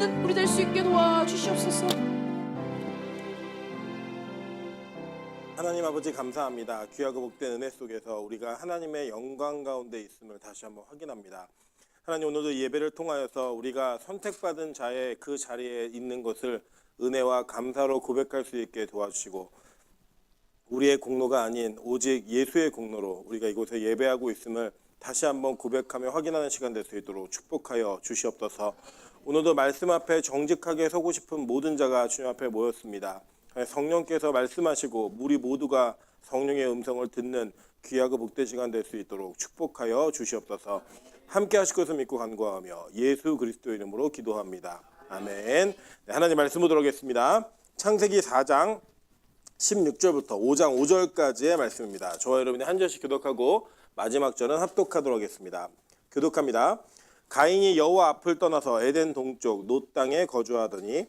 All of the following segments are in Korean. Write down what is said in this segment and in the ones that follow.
우리 될 수 있게 도와주시옵소서. 하나님 아버지 감사합니다. 귀하고 복된 은혜 속에서 우리가 하나님의 영광 가운데 있음을 다시 한번 확인합니다. 하나님, 오늘도 예배를 통하여서 우리가 선택받은 자의 그 자리에 있는 것을 은혜와 감사로 고백할 수 있게 도와주시고, 우리의 공로가 아닌 오직 예수의 공로로 우리가 이곳에 예배하고 있음을 다시 한번 고백하며 확인하는 시간 될 수 있도록 축복하여 주시옵소서. 오늘도 말씀 앞에 정직하게 서고 싶은 모든 자가 주님 앞에 모였습니다. 성령께서 말씀하시고 우리 모두가 성령의 음성을 듣는 귀하고 복된 시간 될 수 있도록 축복하여 주시옵소서. 함께 하실 것을 믿고 간구하며 예수 그리스도 이름으로 기도합니다. 아멘. 네, 하나님 말씀 보도록 하겠습니다. 창세기 4장 16절부터 5장 5절까지의 말씀입니다. 저와 여러분이 한 절씩 교독하고 마지막 절은 합독하도록 하겠습니다. 교독합니다. 가인이 여호와 앞을 떠나서 에덴 동쪽 놋 땅에 거주하더니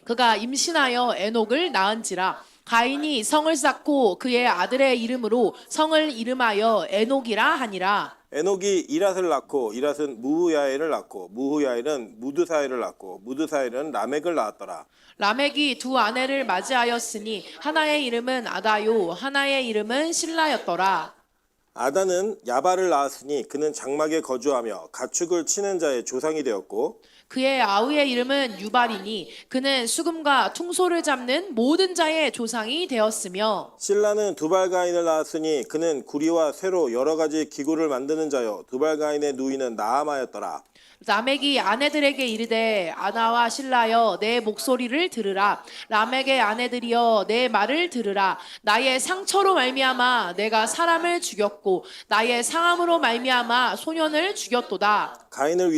그가 임신하여 에녹을 낳은지라. 가인이 성을 쌓고 그의 아들의 이름으로 성을 이름하여 에녹이라 하니라. 에녹이 이랏을 낳고 이랏은 무후야엘을 낳고 무후야엘은 무드사엘을 낳고 무드사엘은 라멕을 낳았더라. 라멕이 두 아내를 맞이하였으니 하나의 이름은 아다요 하나의 이름은 실라였더라. 아다는 야발을 낳았으니 그는 장막에 거주하며 가축을 치는 자의 조상이 되었고, 그의 아우의 이름은 유발이니 그는 수금과 퉁소를 잡는 모든 자의 조상이 되었으며, 실라는 두발가인을 낳았으니 그는 구리와 쇠로 여러 가지 기구를 만드는 자요 두발가인의 누이는 나아마였더라. 라멕이 아내들에게 이르되 아나와 실라여 내 목소리를 들으라. 라멕의 아내들이여 내 말을 들으라. 나의 상처로 말미암아 내가 사람을 죽였고 나의 상함으로 말미암아 소년을 죽였도다. 가인을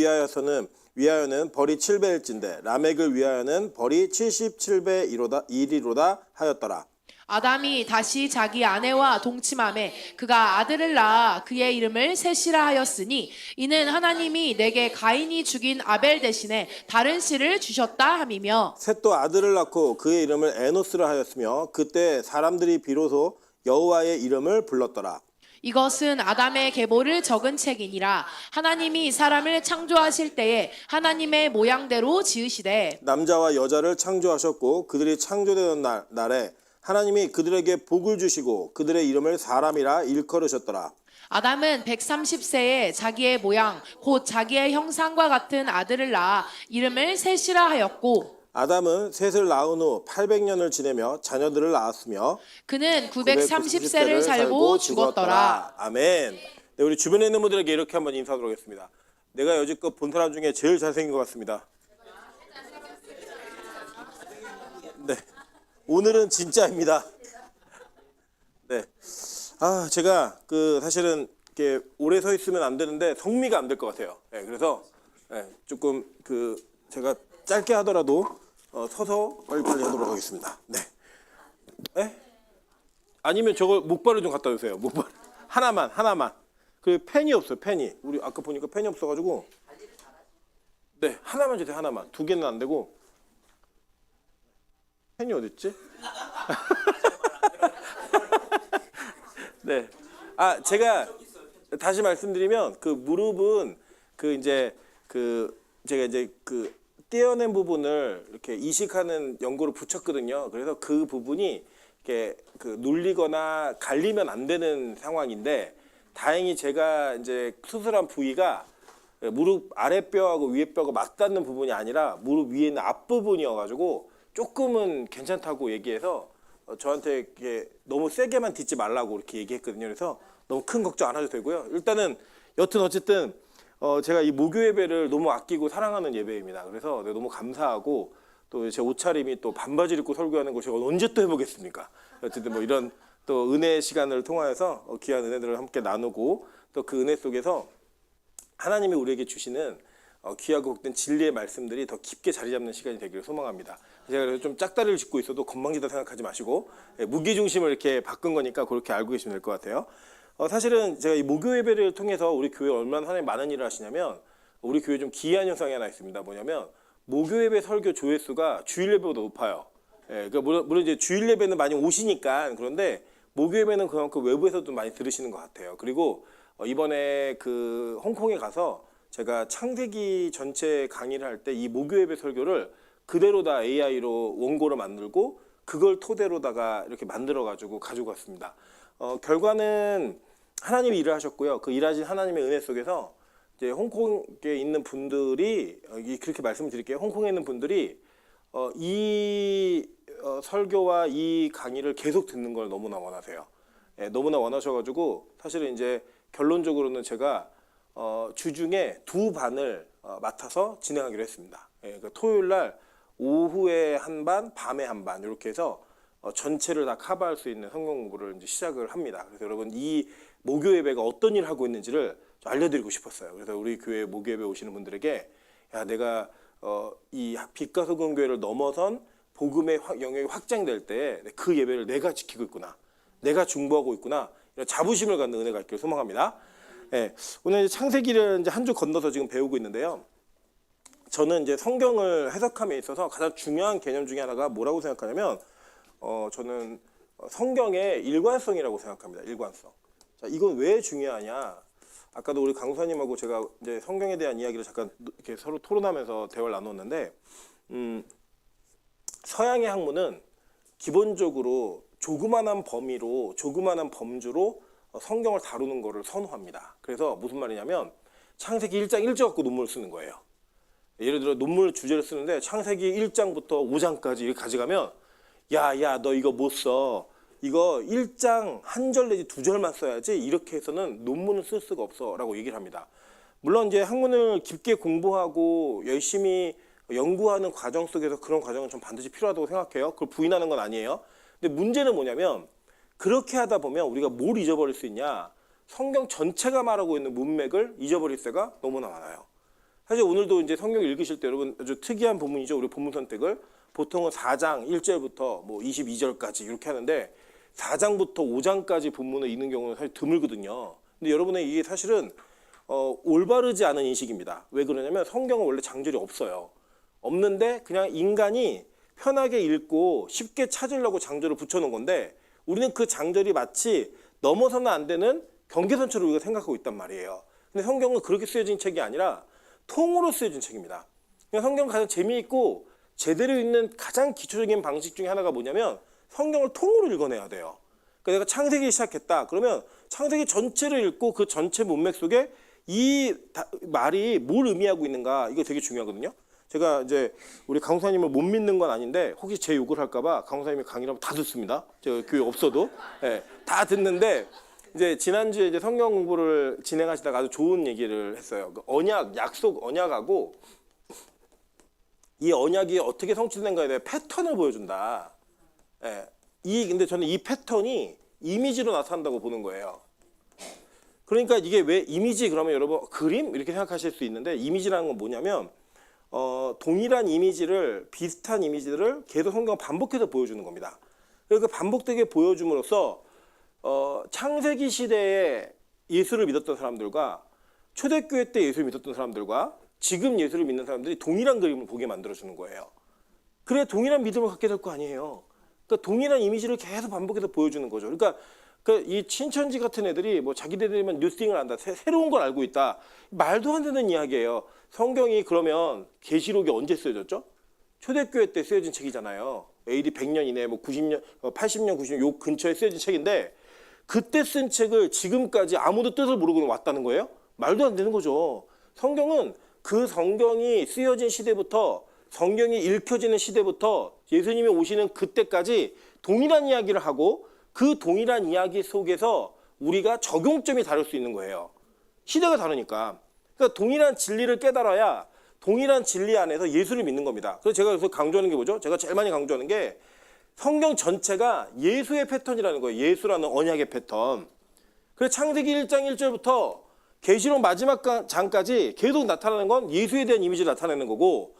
위하여는 벌이 7배일진데 라멕을 위하여는 벌이 77배 1이로다 하였더라. 아담이 다시 자기 아내와 동침하매 그가 아들을 낳아 그의 이름을 셋이라 하였으니 이는 하나님이 내게 가인이 죽인 아벨 대신에 다른 씨를 주셨다 함이며, 셋도 아들을 낳고 그의 이름을 에노스라 하였으며 그때 사람들이 비로소 여호와의 이름을 불렀더라. 이것은 아담의 계보를 적은 책이니라. 하나님이 사람을 창조하실 때에 하나님의 모양대로 지으시되 남자와 여자를 창조하셨고 그들이 창조되던 날에 하나님이 그들에게 복을 주시고 그들의 이름을 사람이라 일컬으셨더라. 아담은 130세에 자기의 모양 곧 자기의 형상과 같은 아들을 낳아 이름을 셋이라 하였고, 아담은 셋을 낳은 후 800년을 지내며 자녀들을 낳았으며 그는 930세를 살고 죽었더라. 아멘. 네, 우리 주변에 있는 분들에게 이렇게 한번 인사하도록 하겠습니다. 내가 여지껏 본 사람 중에 제일 잘생긴 것 같습니다. 네, 오늘은 진짜입니다. 네, 제가 사실은 이렇게 오래 서 있으면 안 되는데 성미가 안 될 것 같아요. 네, 그래서 조금 제가 짧게 하더라도 서서 빨리빨리 하도록 하겠습니다. 네. 네? 아니면 저거 목발을 좀 갖다 주세요. 목발 하나만. 그 펜이 없어요. 펜이. 우리 아까 보니까 펜이 없어가지고. 네, 하나만 주세요. 하나만. 두 개는 안 되고. 펜이 어디 있지? 네. 제가 다시 말씀드리면 그 무릎은 제가 이제 떼어낸 부분을 이렇게 이식하는 연고를 붙였거든요. 그래서 그 부분이 이렇게 눌리거나 갈리면 안 되는 상황인데, 다행히 제가 이제 수술한 부위가 무릎 아랫뼈하고 위에 뼈가 맞닿는 부분이 아니라 무릎 위에 있는 앞부분이어가지고 조금은 괜찮다고 얘기해서 저한테 이렇게 너무 세게만 딛지 말라고 이렇게 얘기했거든요. 그래서 너무 큰 걱정 안 하셔도 되고요. 일단은 어쨌든 제가 이 목요 예배를 너무 아끼고 사랑하는 예배입니다. 그래서 너무 감사하고, 또 제 옷차림이 또 반바지를 입고 설교하는 거 제가 언제 또 해보겠습니까? 어쨌든 뭐 이런 또 은혜의 시간을 통하여서 귀한 은혜들을 함께 나누고, 또 그 은혜 속에서 하나님이 우리에게 주시는 귀하고 복된 진리의 말씀들이 더 깊게 자리 잡는 시간이 되기를 소망합니다. 제가 그래서 좀 짝다리를 짚고 있어도 건방지다 생각하지 마시고, 무게중심을 이렇게 바꾼 거니까 그렇게 알고 계시면 될 것 같아요. 사실은 제가 이 목요 예배를 통해서 우리 교회 얼마나 하나님 많은 일을 하시냐면, 우리 교회 좀 기이한 현상이 하나 있습니다. 뭐냐면 목요 예배 설교 조회수가 주일 예배보다 높아요. 그러니까 물론 이제 주일 예배는 많이 오시니까. 그런데 목요 예배는 그만큼 외부에서도 많이 들으시는 것 같아요. 그리고 이번에 홍콩에 가서 제가 창세기 전체 강의를 할 때 이 목요 예배 설교를 그대로 다 AI로 원고를 만들고 그걸 토대로다가 이렇게 만들어 가지고 가지고 왔습니다. 결과는 하나님이 일을 하셨고요. 그 일하신 하나님의 은혜 속에서 이제 홍콩에 있는 분들이 그렇게 말씀을 드릴게요. 홍콩에 있는 분들이 이 설교와 이 강의를 계속 듣는 걸 너무나 원하세요. 예, 너무나 원하셔가지고 사실은 이제 결론적으로는 제가 주중에 두 반을 맡아서 진행하기로 했습니다. 예, 그러니까 토요일 날 오후에 한 반, 밤에 한 반 이렇게 해서 전체를 다 커버할 수 있는 성경 공부를 이제 시작을 합니다. 그래서 여러분 이 목요 예배가 어떤 일을 하고 있는지를 좀 알려드리고 싶었어요. 그래서 우리 교회 목요 예배 오시는 분들에게 야 내가 이 빛과 소금 교회를 넘어선 복음의 영역이 확장될 때 그 예배를 내가 지키고 있구나, 내가 중보하고 있구나 이런 자부심을 갖는 은혜가 있기를 소망합니다. 예, 오늘 이제 창세기를 이제 한 주 건너서 지금 배우고 있는데요. 저는 이제 성경을 해석함에 있어서 가장 중요한 개념 중에 하나가 뭐라고 생각하냐면 저는 성경의 일관성이라고 생각합니다. 일관성. 자, 이건 왜 중요하냐? 아까도 우리 강수사님하고 제가 이제 성경에 대한 이야기를 잠깐 이렇게 서로 토론하면서 대화를 나눴는데, 서양의 학문은 기본적으로 조그만한 범위로, 조그만한 범주로 성경을 다루는 거를 선호합니다. 그래서 무슨 말이냐면 창세기 1장 1절 갖고 논문을 쓰는 거예요. 예를 들어 논문 주제를 쓰는데 창세기 1장부터 5장까지 이렇게 가져가면 야 너 이거 못 써. 이거 1장 한 절 내지 두 절만 써야지 이렇게 해서는 논문을 쓸 수가 없어 라고 얘기를 합니다. 물론 이제 학문을 깊게 공부하고 열심히 연구하는 과정 속에서 그런 과정은 좀 반드시 필요하다고 생각해요. 그걸 부인하는 건 아니에요. 근데 문제는 뭐냐면 그렇게 하다 보면 우리가 뭘 잊어버릴 수 있냐? 성경 전체가 말하고 있는 문맥을 잊어버릴 때가 너무나 많아요. 사실 오늘도 이제 성경 읽으실 때 여러분 아주 특이한 부분이죠. 우리 본문 선택을 보통은 4장 1절부터 뭐 22절까지 이렇게 하는데 4장부터 5장까지 본문을 읽는 경우는 사실 드물거든요. 근데 여러분의 이게 사실은 올바르지 않은 인식입니다. 왜 그러냐면 성경은 원래 장절이 없어요. 없는데 그냥 인간이 편하게 읽고 쉽게 찾으려고 장절을 붙여놓은 건데 우리는 그 장절이 마치 넘어서는 안 되는 경계선처럼 우리가 생각하고 있단 말이에요. 근데 성경은 그렇게 쓰여진 책이 아니라 통으로 쓰여진 책입니다. 그냥 성경은 가장 재미있고 제대로 읽는 가장 기초적인 방식 중에 하나가 뭐냐면 성경을 통으로 읽어내야 돼요. 그러니까 내가 창세기 시작했다. 그러면 창세기 전체를 읽고 그 전체 문맥 속에 이 말이 뭘 의미하고 있는가 이거 되게 중요하거든요. 제가 이제 우리 강사님을 못 믿는 건 아닌데 혹시 제 욕을 할까봐 강사님이 강의를 하면 다 듣습니다. 제가 교회 없어도 네, 다 듣는데 이제 지난주에 이제 성경 공부를 진행하시다가 아주 좋은 얘기를 했어요. 그 언약, 약속 언약하고 이 언약이 어떻게 성취된가에 대해 패턴을 보여준다. 예. 근데 저는 이 패턴이 이미지로 나타난다고 보는 거예요. 그러니까 이게 왜 이미지 그러면 여러분 그림 이렇게 생각하실 수 있는데 이미지라는 건 뭐냐면 동일한 이미지를 비슷한 이미지들을 계속 성경 반복해서 보여주는 겁니다. 그러니까 반복되게 보여줌으로써 창세기 시대에 예수를 믿었던 사람들과 초대교회 때 예수를 믿었던 사람들과 지금 예수를 믿는 사람들이 동일한 그림을 보게 만들어주는 거예요. 그래 동일한 믿음을 갖게 될 거 아니에요. 그러니까 동일한 이미지를 계속 반복해서 보여주는 거죠. 그러니까 이 신천지 같은 애들이 뭐 자기들이면 뉴스팅을 한다, 새로운 걸 알고 있다. 말도 안 되는 이야기예요. 성경이 그러면 계시록이 언제 쓰여졌죠? 초대교회 때 쓰여진 책이잖아요. AD 100년 이내, 뭐 90년, 80년, 90년 요 근처에 쓰여진 책인데 그때 쓴 책을 지금까지 아무도 뜻을 모르고 왔다는 거예요? 말도 안 되는 거죠. 성경은 그 성경이 쓰여진 시대부터 성경이 읽혀지는 시대부터 예수님이 오시는 그때까지 동일한 이야기를 하고 그 동일한 이야기 속에서 우리가 적용점이 다를 수 있는 거예요. 시대가 다르니까. 그러니까 동일한 진리를 깨달아야 동일한 진리 안에서 예수를 믿는 겁니다. 그래서 제가 여기서 강조하는 게 뭐죠? 제가 제일 많이 강조하는 게 성경 전체가 예수의 패턴이라는 거예요. 예수라는 언약의 패턴. 그래서 창세기 1장 1절부터 계시록 마지막 장까지 계속 나타나는 건 예수에 대한 이미지를 나타내는 거고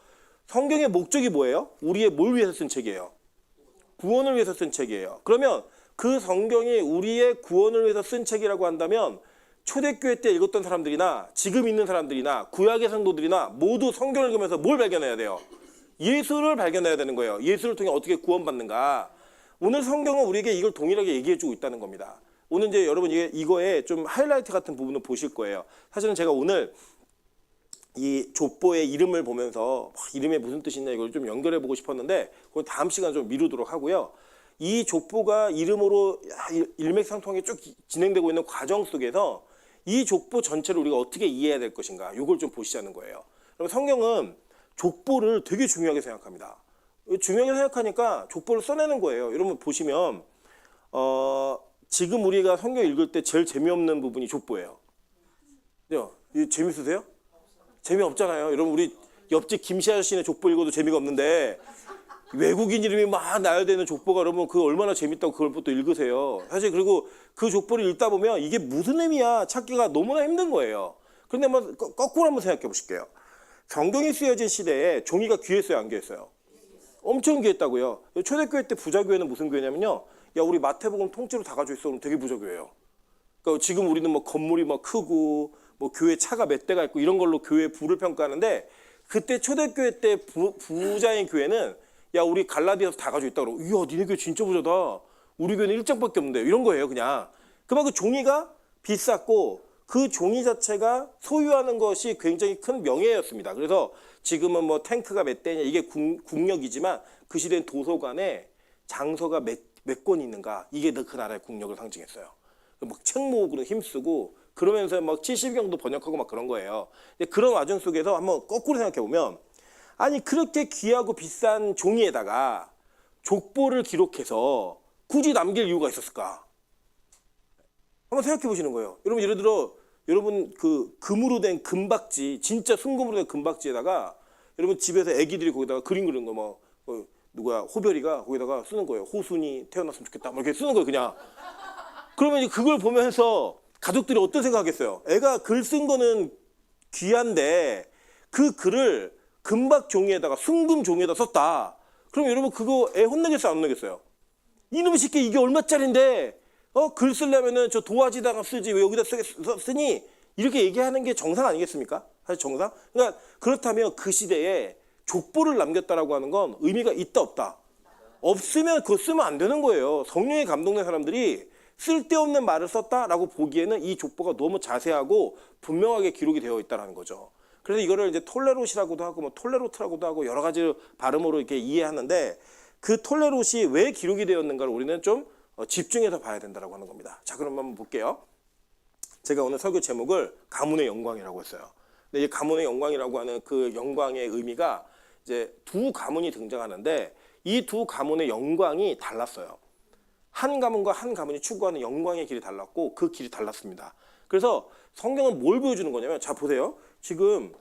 성경의 목적이 뭐예요? 우리의 뭘 위해서 쓴 책이에요? 구원을 위해서 쓴 책이에요. 그러면 그 성경이 우리의 구원을 위해서 쓴 책이라고 한다면 초대교회 때 읽었던 사람들이나 지금 있는 사람들이나 구약의 성도들이나 모두 성경을 읽으면서 뭘 발견해야 돼요? 예수를 발견해야 되는 거예요. 예수를 통해 어떻게 구원받는가. 오늘 성경은 우리에게 이걸 동일하게 얘기해주고 있다는 겁니다. 오늘 이제 여러분 이거에 좀 하이라이트 같은 부분을 보실 거예요. 사실은 제가 오늘 이 족보의 이름을 보면서 이름에 무슨 뜻이 있나 이걸 좀 연결해 보고 싶었는데 그건 다음 시간 좀 미루도록 하고요. 이 족보가 이름으로 일맥상통하게 쭉 진행되고 있는 과정 속에서 이 족보 전체를 우리가 어떻게 이해해야 될 것인가 이걸 좀 보시자는 거예요. 그럼 성경은 족보를 되게 중요하게 생각합니다. 중요하게 생각하니까 족보를 써내는 거예요. 여러분 보시면 지금 우리가 성경 읽을 때 제일 재미없는 부분이 족보예요. 그죠? 재밌으세요? 재미없잖아요. 여러분 우리 옆집 김씨 아저씨네 족보 읽어도 재미가 없는데 외국인 이름이 막 나열되는 족보가 여러분 그 얼마나 재밌다고 그걸 또 읽으세요. 사실 그리고 그 족보를 읽다 보면 이게 무슨 의미야 찾기가 너무나 힘든 거예요. 그런데 한번 거꾸로 한번 생각해 보실게요. 성경이 쓰여진 시대에 종이가 귀했어요, 안 귀했어요? 엄청 귀했다고요. 초대교회 때 부자교회는 무슨 교회냐면요. 야 우리 마태복음 통째로 다 가지고 있어. 그럼 되게 부자교회예요. 그러니까 지금 우리는 뭐 건물이 막 크고 뭐 교회 차가 몇 대가 있고 이런 걸로 교회 부를 평가하는데 그때 초대교회 때 부자인 교회는 야 우리 갈라디아서 다 가지고 있다 그러고 이야 니네 교회 진짜 부자다. 우리 교회는 일장밖에 없는데 이런 거예요 그냥. 그만큼 종이가 비쌌고 그 종이 자체가 소유하는 것이 굉장히 큰 명예였습니다. 그래서 지금은 뭐 탱크가 몇 대냐 이게 국력이지만 그 시대엔 도서관에 장서가 몇 권 있는가 이게 그 나라의 국력을 상징했어요. 막 책 모으고 힘쓰고 그러면서 막 70경도 번역하고 막 그런 거예요. 그런 와중 속에서 한번 거꾸로 생각해 보면 아니 그렇게 귀하고 비싼 종이에다가 족보를 기록해서 굳이 남길 이유가 있었을까? 한번 생각해 보시는 거예요. 여러분 예를 들어 여러분 그 금으로 된 금박지 진짜 순금으로 된 금박지에다가 여러분 집에서 애기들이 거기다가 그림 그리는 거 뭐 누구야 호별이가 거기다가 쓰는 거예요. 호순이 태어났으면 좋겠다 뭐 이렇게 쓰는 거예요 그냥. 그러면 이제 그걸 보면서 가족들이 어떤 생각하겠어요? 애가 글 쓴 거는 귀한데 그 글을 금박 종이에다가 순금 종이에다 썼다. 그럼 여러분 그거 애 혼내겠어요 안 혼내겠어요? 이놈의 새끼 이게 얼마짜린데 글 쓰려면은 저 도화지다가 쓰지 왜 여기다 쓰니? 이렇게 얘기하는 게 정상 아니겠습니까? 사실 정상? 그러니까 그렇다면 그 시대에 족보를 남겼다라고 하는 건 의미가 있다 없다? 없으면 그거 쓰면 안 되는 거예요. 성령에 감동된 사람들이 쓸데없는 말을 썼다라고 보기에는 이 족보가 너무 자세하고 분명하게 기록이 되어 있다는 거죠. 그래서 이거를 이제 톨레롯이라고도 하고 뭐 톨레로트라고도 하고 여러 가지 발음으로 이렇게 이해하는데 그 톨레롯이 왜 기록이 되었는가를 우리는 좀 집중해서 봐야 된다라고 하는 겁니다. 자, 그럼 한번 볼게요. 제가 오늘 설교 제목을 가문의 영광이라고 했어요. 근데 이 가문의 영광이라고 하는 그 영광의 의미가 이제 두 가문이 등장하는데 이 두 가문의 영광이 달랐어요. 한 가문과 한 가문이 추구하는 영광의 길이 달랐고 그 길이 달랐습니다. 그래서 성경은 뭘 보여주는 거냐면 자 보세요. 지금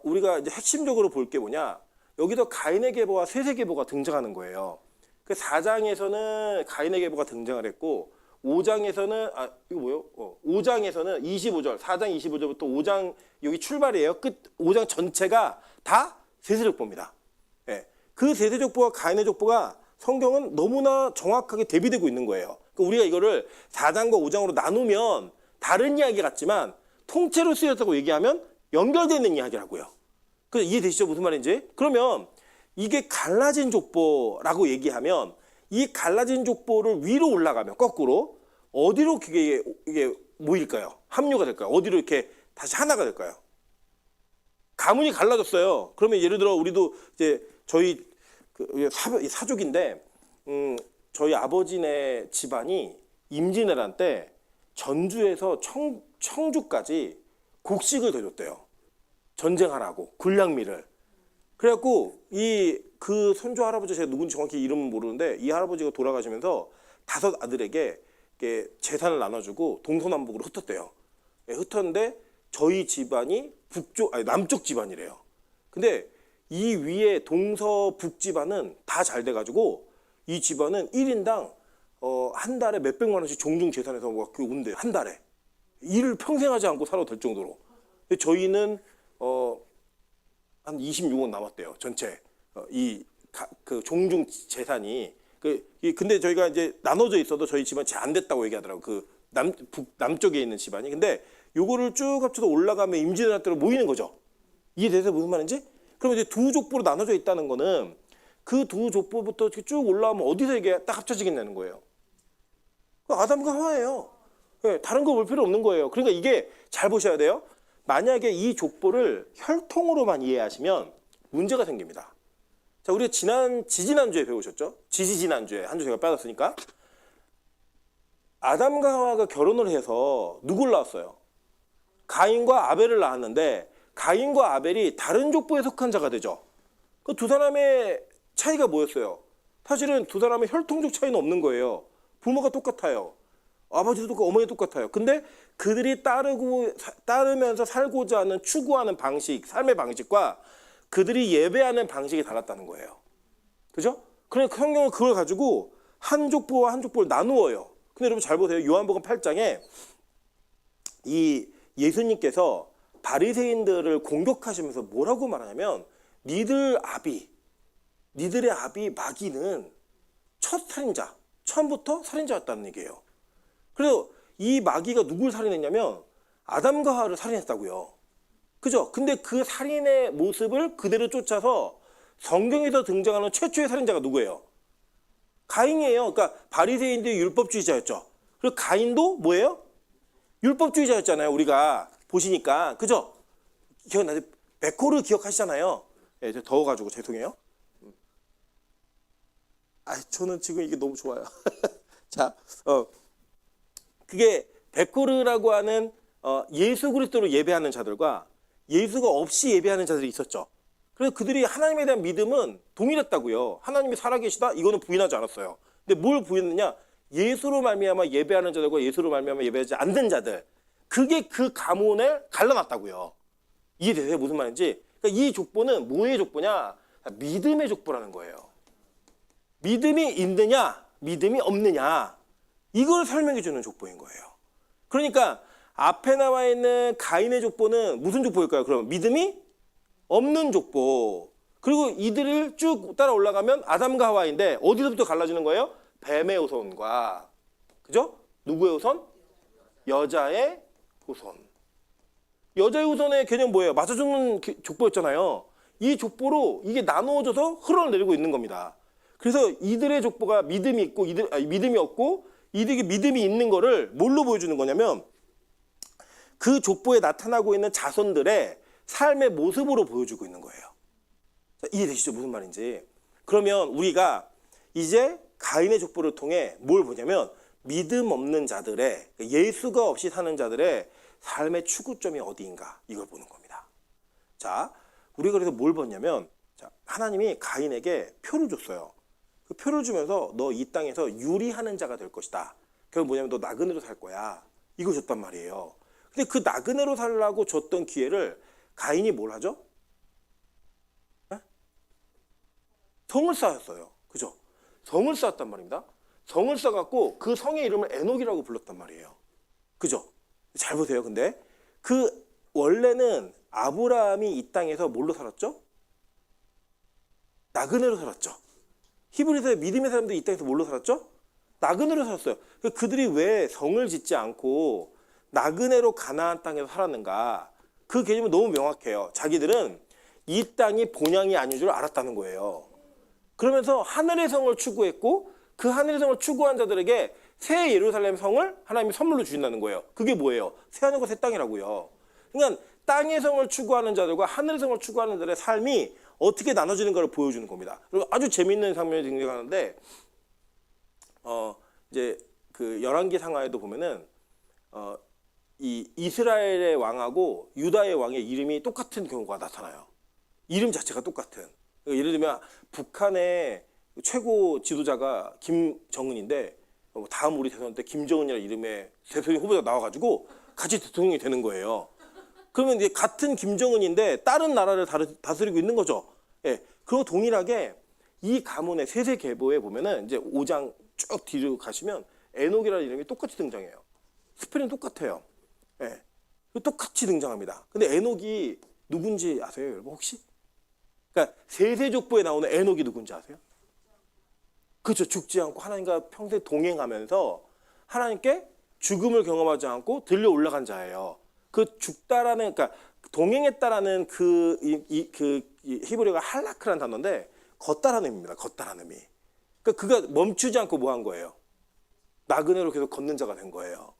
우리가 이제 핵심적으로 볼 게 뭐냐? 여기도 가인의 계보와 셋의 계보가 등장하는 거예요. 그 4장에서는 가인의 계보가 등장을 했고 5장에서는 이거 뭐요? 5장에서는 25절, 4장 25절부터 5장 여기 출발이에요. 끝 5장 전체가 다 세세족보입니다. 예. 그 세세족보와 가인의 족보가 성경은 너무나 정확하게 대비되고 있는 거예요. 그러니까 우리가 이거를 4장과 5장으로 나누면 다른 이야기 같지만 통째로 쓰였다고 얘기하면 연결되어 있는 이야기라고요. 그래서 이해되시죠? 무슨 말인지? 그러면 이게 갈라진 족보라고 얘기하면 이 갈라진 족보를 위로 올라가면 거꾸로 어디로 이게 모일까요? 합류가 될까요? 어디로 이렇게 다시 하나가 될까요? 가문이 갈라졌어요. 그러면 예를 들어 우리도 이제 저희 사족인데 저희 아버지네 집안이 임진왜란 때 전주에서 청주까지 곡식을 대줬대요. 전쟁하라고 군량미를. 그래갖고 그 선조 할아버지 제가 누군지 정확히 이름은 모르는데 이 할아버지가 돌아가시면서 5 아들에게 재산을 나눠주고 동서남북으로 흩었대요. 흩었는데 저희 집안이 남쪽 집안이래요. 근데 이 위에 동서북 집안은 다 잘 돼가지고 이 집안은 1인당 한 달에 몇백만 원씩 종중 재산에서 온대요. 한 달에. 일을 평생 하지 않고 살아도 될 정도로. 근데 저희는 한 26억 남았대요. 전체 그 종중 재산이. 근데 저희가 이제 나눠져 있어도 저희 집안 잘 안 됐다고 얘기하더라고. 그 남쪽에 있는 집안이. 근데 요거를 쭉 합쳐서 올라가면 임진왜란 때로 모이는 거죠. 이해돼서 무슨 말인지? 그럼 이제 두 족보로 나눠져 있다는 거는 그 두 족보부터 쭉 올라오면 어디서 이게 딱 합쳐지겠냐는 거예요. 아담과 하와예요. 네, 다른 거 볼 필요 없는 거예요. 그러니까 이게 잘 보셔야 돼요. 만약에 이 족보를 혈통으로만 이해하시면 문제가 생깁니다. 자, 우리가 지지난주에 배우셨죠? 지지난주에 한 주 제가 빠졌으니까. 아담과 하와가 결혼을 해서 누굴 낳았어요? 가인과 아벨을 낳았는데 가인과 아벨이 다른 족보에 속한 자가 되죠. 그 두 사람의 차이가 뭐였어요? 사실은 두 사람의 혈통적 차이는 없는 거예요. 부모가 똑같아요. 아버지도 똑같고 어머니도 똑같아요. 근데 그들이 따르면서 살고자 하는 추구하는 방식, 삶의 방식과 그들이 예배하는 방식이 달랐다는 거예요. 그죠? 그러니까 성경은 그걸 가지고 한 족보와 한 족보를 나누어요. 근데 여러분 잘 보세요. 요한복음 8장에 이 예수님께서 바리새인들을 공격하시면서 뭐라고 말하냐면 니들의 아비 마귀는 첫 살인자, 처음부터 살인자였다는 얘기예요. 그래서 이 마귀가 누굴 살인했냐면 아담과 하와를 살인했다고요. 그죠? 근데 그 살인의 모습을 그대로 쫓아서 성경에서 등장하는 최초의 살인자가 누구예요? 가인이에요. 그러니까 바리새인들이 율법주의자였죠. 그리고 가인도 뭐예요? 율법주의자였잖아요. 우리가 보시니까. 그죠? 기억나세요? 베코르 기억하시잖아요. 예, 저 더워가지고 죄송해요. 저는 지금 이게 너무 좋아요. 자, 그게 베코르라고 하는 예수 그리스도로 예배하는 자들과 예수가 없이 예배하는 자들이 있었죠. 그래서 그들이 하나님에 대한 믿음은 동일했다고요. 하나님이 살아계시다? 이거는 부인하지 않았어요. 근데 뭘 부인했느냐? 예수로 말미암아 예배하는 자들과 예수로 말미암아 예배하지 않는 자들. 그게 그 가문을 갈라놨다고요. 이해되세요? 무슨 말인지? 그러니까 이 족보는 뭐의 족보냐? 믿음의 족보라는 거예요. 믿음이 있느냐, 믿음이 없느냐, 이걸 설명해 주는 족보인 거예요. 그러니까 앞에 나와 있는 가인의 족보는 무슨 족보일까요? 그럼 믿음이 없는 족보. 그리고 이들을 쭉 따라 올라가면 아담과 하와인데 어디서부터 갈라지는 거예요? 뱀의 후손과, 그죠? 누구의 후손? 여자의 후손. 여자의 후손의 개념 뭐예요? 맞아주는 족보였잖아요. 이 족보로 이게 나누어져서 흘러내리고 있는 겁니다. 그래서 이들의 족보가 믿음이 있고 믿음이 없고 이들에게 믿음이 있는 거를 뭘로 보여주는 거냐면 그 족보에 나타나고 있는 자손들의 삶의 모습으로 보여주고 있는 거예요. 자, 이해되시죠? 무슨 말인지. 그러면 우리가 이제 가인의 족보를 통해 뭘 보냐면 믿음 없는 자들의, 예수가 없이 사는 자들의 삶의 추구점이 어디인가, 이걸 보는 겁니다. 자, 우리가 그래서 뭘 봤냐면, 자, 하나님이 가인에게 표를 줬어요. 그 표를 주면서 너 이 땅에서 유리하는 자가 될 것이다. 그게 뭐냐면 너 나그네로 살 거야. 이거 줬단 말이에요. 근데 그 나그네로 살라고 줬던 기회를 가인이 뭘 하죠? 네? 성을 쌓았어요. 그죠? 성을 쌓았단 말입니다. 성을 쌓았고 그 성의 이름을 에녹이라고 불렀단 말이에요. 그죠? 잘 보세요. 근데 그 원래는 아브라함이 이 땅에서 뭘로 살았죠? 나그네로 살았죠. 히브리서의 믿음의 사람들이 이 땅에서 뭘로 살았죠? 나그네로 살았어요. 그들이 왜 성을 짓지 않고 나그네로 가나안 땅에서 살았는가? 그 개념은 너무 명확해요. 자기들은 이 땅이 본향이 아닌 줄 알았다는 거예요. 그러면서 하늘의 성을 추구했고 그 하늘의 성을 추구한 자들에게 새 예루살렘 성을 하나님이 선물로 주신다는 거예요. 그게 뭐예요? 새 하늘과 새 땅이라고요. 그러니까 땅의 성을 추구하는 자들과 하늘의 성을 추구하는 자들의 삶이 어떻게 나눠지는가를 보여주는 겁니다. 그리고 아주 재미있는 장면이 등장하는데, 이제 그 열왕기 상하에도 보면은 이 이스라엘의 왕하고 유다의 왕의 이름이 똑같은 경우가 나타나요. 이름 자체가 똑같은. 예를 들면 북한의 최고 지도자가 김정은인데 다음 우리 대선 때 김정은이라는 이름의 대통령 후보자가 나와가지고 같이 대통령이 되는 거예요. 그러면 이제 같은 김정은인데 다른 나라를 다스리고 있는 거죠. 예. 그리고 동일하게 이 가문의 세세계보에 보면은 이제 5장 쭉 뒤로 가시면 에녹이라는 이름이 똑같이 등장해요. 스펠링 똑같아요. 예. 똑같이 등장합니다. 근데 에녹이 누군지 아세요, 여러분 혹시? 그러니까 세세족보에 나오는 에녹이 누군지 아세요? 그렇죠. 죽지 않고 하나님과 평생 동행하면서 하나님께 죽음을 경험하지 않고 들려 올라간 자예요. 그 죽다라는, 그러니까 동행했다라는 그 히브리어가 할라크라는 단어인데 걷다라는 의미입니다. 걷다라는 의미. 그러니까 그가 멈추지 않고 뭐 한 거예요? 나그네로 계속 걷는 자가 된 거예요.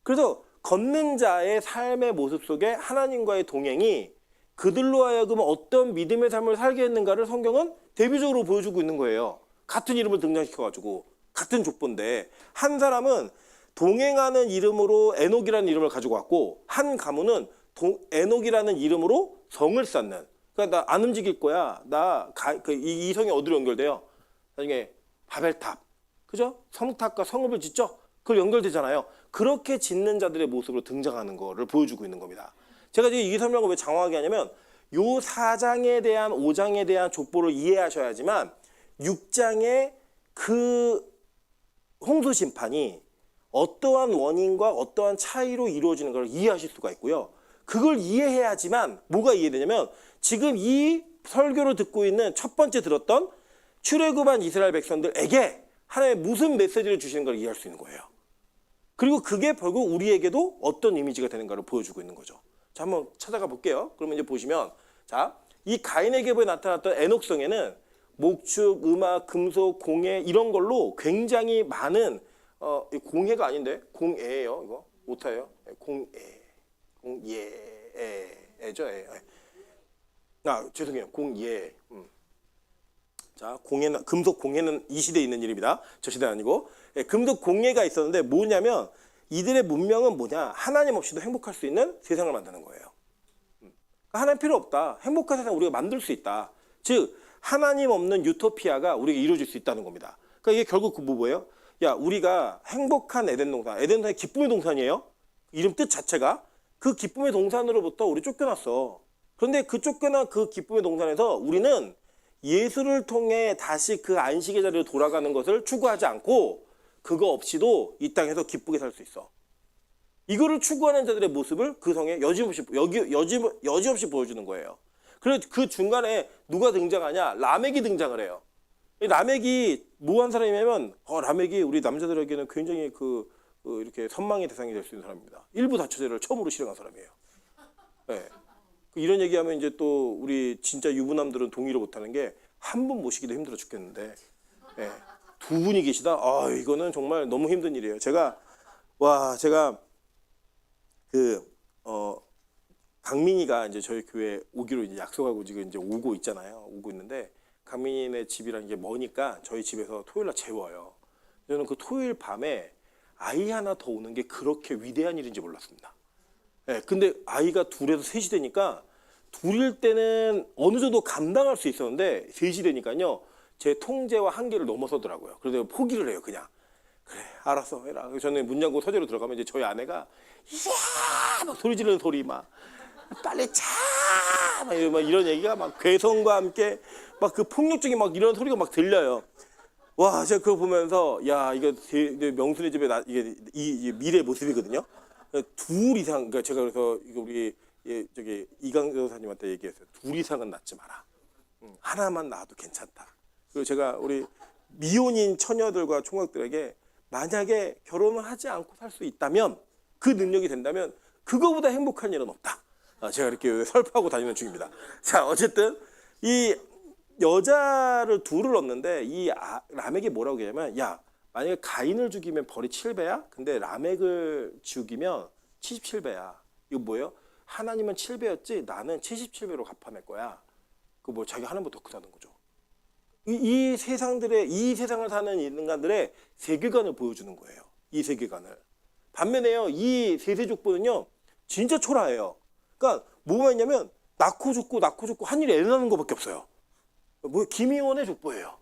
그래서 걷는 자의 삶의 모습 속에 하나님과의 동행이 그들로 하여금 어떤 믿음의 삶을 살게 했는가를 성경은 대비적으로 보여주고 있는 거예요. 같은 이름을 등장시켜가지고 같은 족보인데 한 사람은 동행하는 이름으로 에녹이라는 이름을 가지고 왔고 한 가문은 에녹이라는 이름으로 성을 쌓는. 그러니까 나 안 움직일 거야. 이 성이 어디로 연결돼요? 나중에 바벨탑, 그죠? 성탑과 성읍을 짓죠. 그걸 연결되잖아요. 그렇게 짓는 자들의 모습으로 등장하는 거를 보여주고 있는 겁니다. 제가 지금 이 설명을 왜 장황하게 하냐면 요 4장에 대한 5장에 대한 족보를 이해하셔야지만 6장의 그 홍수 심판이 어떠한 원인과 어떠한 차이로 이루어지는 걸 이해하실 수가 있고요. 그걸 이해해야지만 뭐가 이해되냐면 지금 이 설교를 듣고 있는 첫 번째 들었던 출애굽한 이스라엘 백성들에게 하나님의 무슨 메시지를 주시는 걸 이해할 수 있는 거예요. 그리고 그게 결국 우리에게도 어떤 이미지가 되는가를 보여주고 있는 거죠. 자, 한번 찾아가 볼게요. 그러면 이제 보시면 자, 이 가인의 계보에 나타났던 에녹성에는 목축, 음악, 금속, 공예 이런 걸로 굉장히 많은 공예가 아닌데 공예예요. 이거 오타예요. 공예죠. 죄송해요. 공예. 자, 공예는 금속 공예는 이 시대에 있는 일입니다. 저 시대 아니고 금속 공예가 있었는데 뭐냐면 이들의 문명은 뭐냐? 하나님 없이도 행복할 수 있는 세상을 만드는 거예요. 하나님 필요 없다. 행복한 세상 우리가 만들 수 있다. 즉 하나님 없는 유토피아가 우리가 이루어질 수 있다는 겁니다. 그러니까 이게 결국 뭐예요? 야, 우리가 행복한 에덴 동산, 에덴 동산이 기쁨의 동산이에요. 이름 뜻 자체가 그 기쁨의 동산으로부터 우리 쫓겨났어. 그런데 그 쫓겨난 그 기쁨의 동산에서 우리는 예수를 통해 다시 그 안식의 자리로 돌아가는 것을 추구하지 않고 그거 없이도 이 땅에서 기쁘게 살 수 있어. 이거를 추구하는 자들의 모습을 그 성에 여지없이 보여주는 거예요. 그래서 그 중간에 누가 등장하냐? 라멕이 등장을 해요. 라멕이 뭐 한 사람이냐면 라멕이 우리 남자들에게는 굉장히 이렇게 선망의 대상이 될 수 있는 사람입니다. 일부 다처제를 처음으로 실행한 사람이에요. 네. 이런 얘기하면 이제 또 우리 진짜 유부남들은 동의를 못하는 게 한 분 모시기도 힘들어 죽겠는데 네. 두 분이 계시다. 이거는 정말 너무 힘든 일이에요. 제가 강민이가 이제 저희 교회 오기로 이제 약속하고 지금 이제 오고 있잖아요. 오고 있는데 강민이네 집이랑 이게 머니까 저희 집에서 토요일 날 재워요. 저는 그 토요일 밤에 아이 하나 더 오는 게 그렇게 위대한 일인지 몰랐습니다. 네, 근데 아이가 둘에서 셋이 되니까 둘일 때는 어느 정도 감당할 수 있었는데 셋이 되니까요. 제 통제와 한계를 넘어서더라고요. 그래서 내가 포기를 해요, 그냥. 그래, 알았어, 해라. 저는 문 잠그고 서재로 들어가면 이제 저희 아내가 이야! 막 소리 지르는 소리 막 빨리 자! 막 이런 얘기가 막 괴성과 함께 막 그 폭력적인 막 이런 소리가 막 들려요. 와, 제가 그거 보면서 야, 이거 명순이 집에 이게 미래 모습이거든요. 둘 이상, 그러니까 제가 그래서 이거 우리 저기 이강 교사님한테 얘기했어요. 둘 이상은 낳지 마라. 하나만 낳아도 괜찮다. 그리고 제가 우리 미혼인 처녀들과 총각들에게 만약에 결혼을 하지 않고 살 수 있다면 그 능력이 된다면 그거보다 행복한 일은 없다. 제가 이렇게 설파하고 다니는 중입니다. 자, 어쨌든 이 여자를 둘을 얻는데 이 라멕이 뭐라고 얘기하면 야, 만약에 가인을 죽이면 벌이 7배야? 근데 라멕을 죽이면 77배야. 이거 뭐예요? 하나님은 7배였지 나는 77배로 갚아낼 거야. 그 뭐 자기 하나님보다 더 크다는 거죠. 이 세상을 사는 인간들의 세계관을 보여주는 거예요. 이 세계관을. 반면에요, 이 세세족보는요, 진짜 초라해요. 그러니까 뭐가 있냐면 낳고 죽고 한 일에 애 낳는 것밖에 없어요. 뭐 김희원의 족보예요.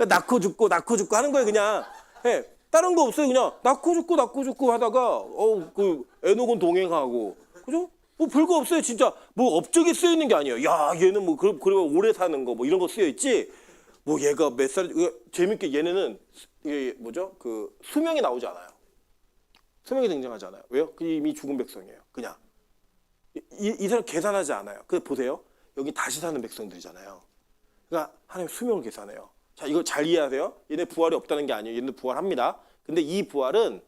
낳고 죽고 하는 거예요, 그냥. 네, 다른 거 없어요, 그냥 낳고 죽고 하다가 그 에녹은 동행하고, 그죠? 뭐 별거 없어요, 진짜. 뭐 업적에 쓰여 있는 게 아니에요. 야, 얘는 뭐 그러면 오래 사는 거 뭐 이런 거 쓰여 있지. 뭐 얘가 몇 살, 재밌게 얘네는 이게 뭐죠? 그 수명이 나오지 않아요. 수명이 등장하지 않아요. 왜요? 이미 죽은 백성이에요. 그냥 이 사람 계산하지 않아요. 그 보세요. 여기 다시 사는 백성들이잖아요. 그러니까 하나님 수명을 계산해요. 자, 이거 잘 이해하세요. 얘네 부활이 없다는 게 아니에요. 얘네 부활합니다. 근데 이 부활은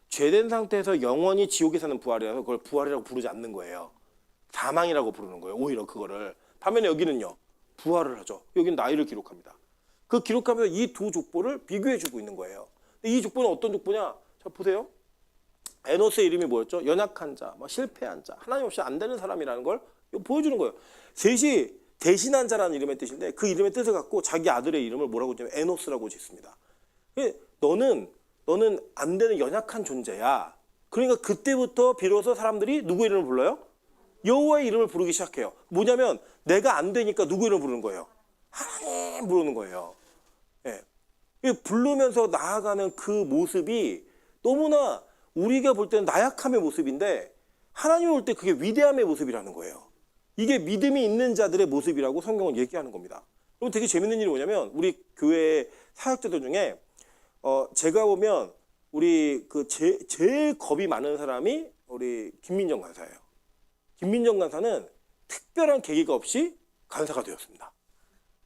죄된 상태에서 영원히 지옥에 사는 부활이라서 그걸 부활이라고 부르지 않는 거예요. 사망이라고 부르는 거예요. 오히려 그거를. 반면에 여기는요. 부활을 하죠. 여기는 나이를 기록합니다. 그 기록하면서 이 두 족보를 비교해주고 있는 거예요. 이 족보는 어떤 족보냐? 자, 보세요. 에노스의 이름이 뭐였죠? 연약한 자, 막 실패한 자, 하나님 없이 안 되는 사람이라는 걸 보여주는 거예요. 셋이 대신한 자라는 이름의 뜻인데 그 이름의 뜻을 갖고 자기 아들의 이름을 뭐라고 짓냐면 에노스라고 짓습니다. 너는 안 되는 연약한 존재야. 그러니까 그때부터 비로소 사람들이 누구 이름을 불러요? 여호와의 이름을 부르기 시작해요. 뭐냐면 내가 안 되니까 누구 이름을 부르는 거예요? 하나님 부르는 거예요. 예. 부르면서 나아가는 그 모습이 너무나 우리가 볼 때는 나약함의 모습인데 하나님이 볼 때 그게 위대함의 모습이라는 거예요. 이게 믿음이 있는 자들의 모습이라고 성경은 얘기하는 겁니다. 그럼 되게 재밌는 일이 뭐냐면 우리 교회 사역자들 중에 제가 보면 우리 제일 겁이 많은 사람이 우리 김민정 간사예요. 김민정 간사는 특별한 계기가 없이 간사가 되었습니다.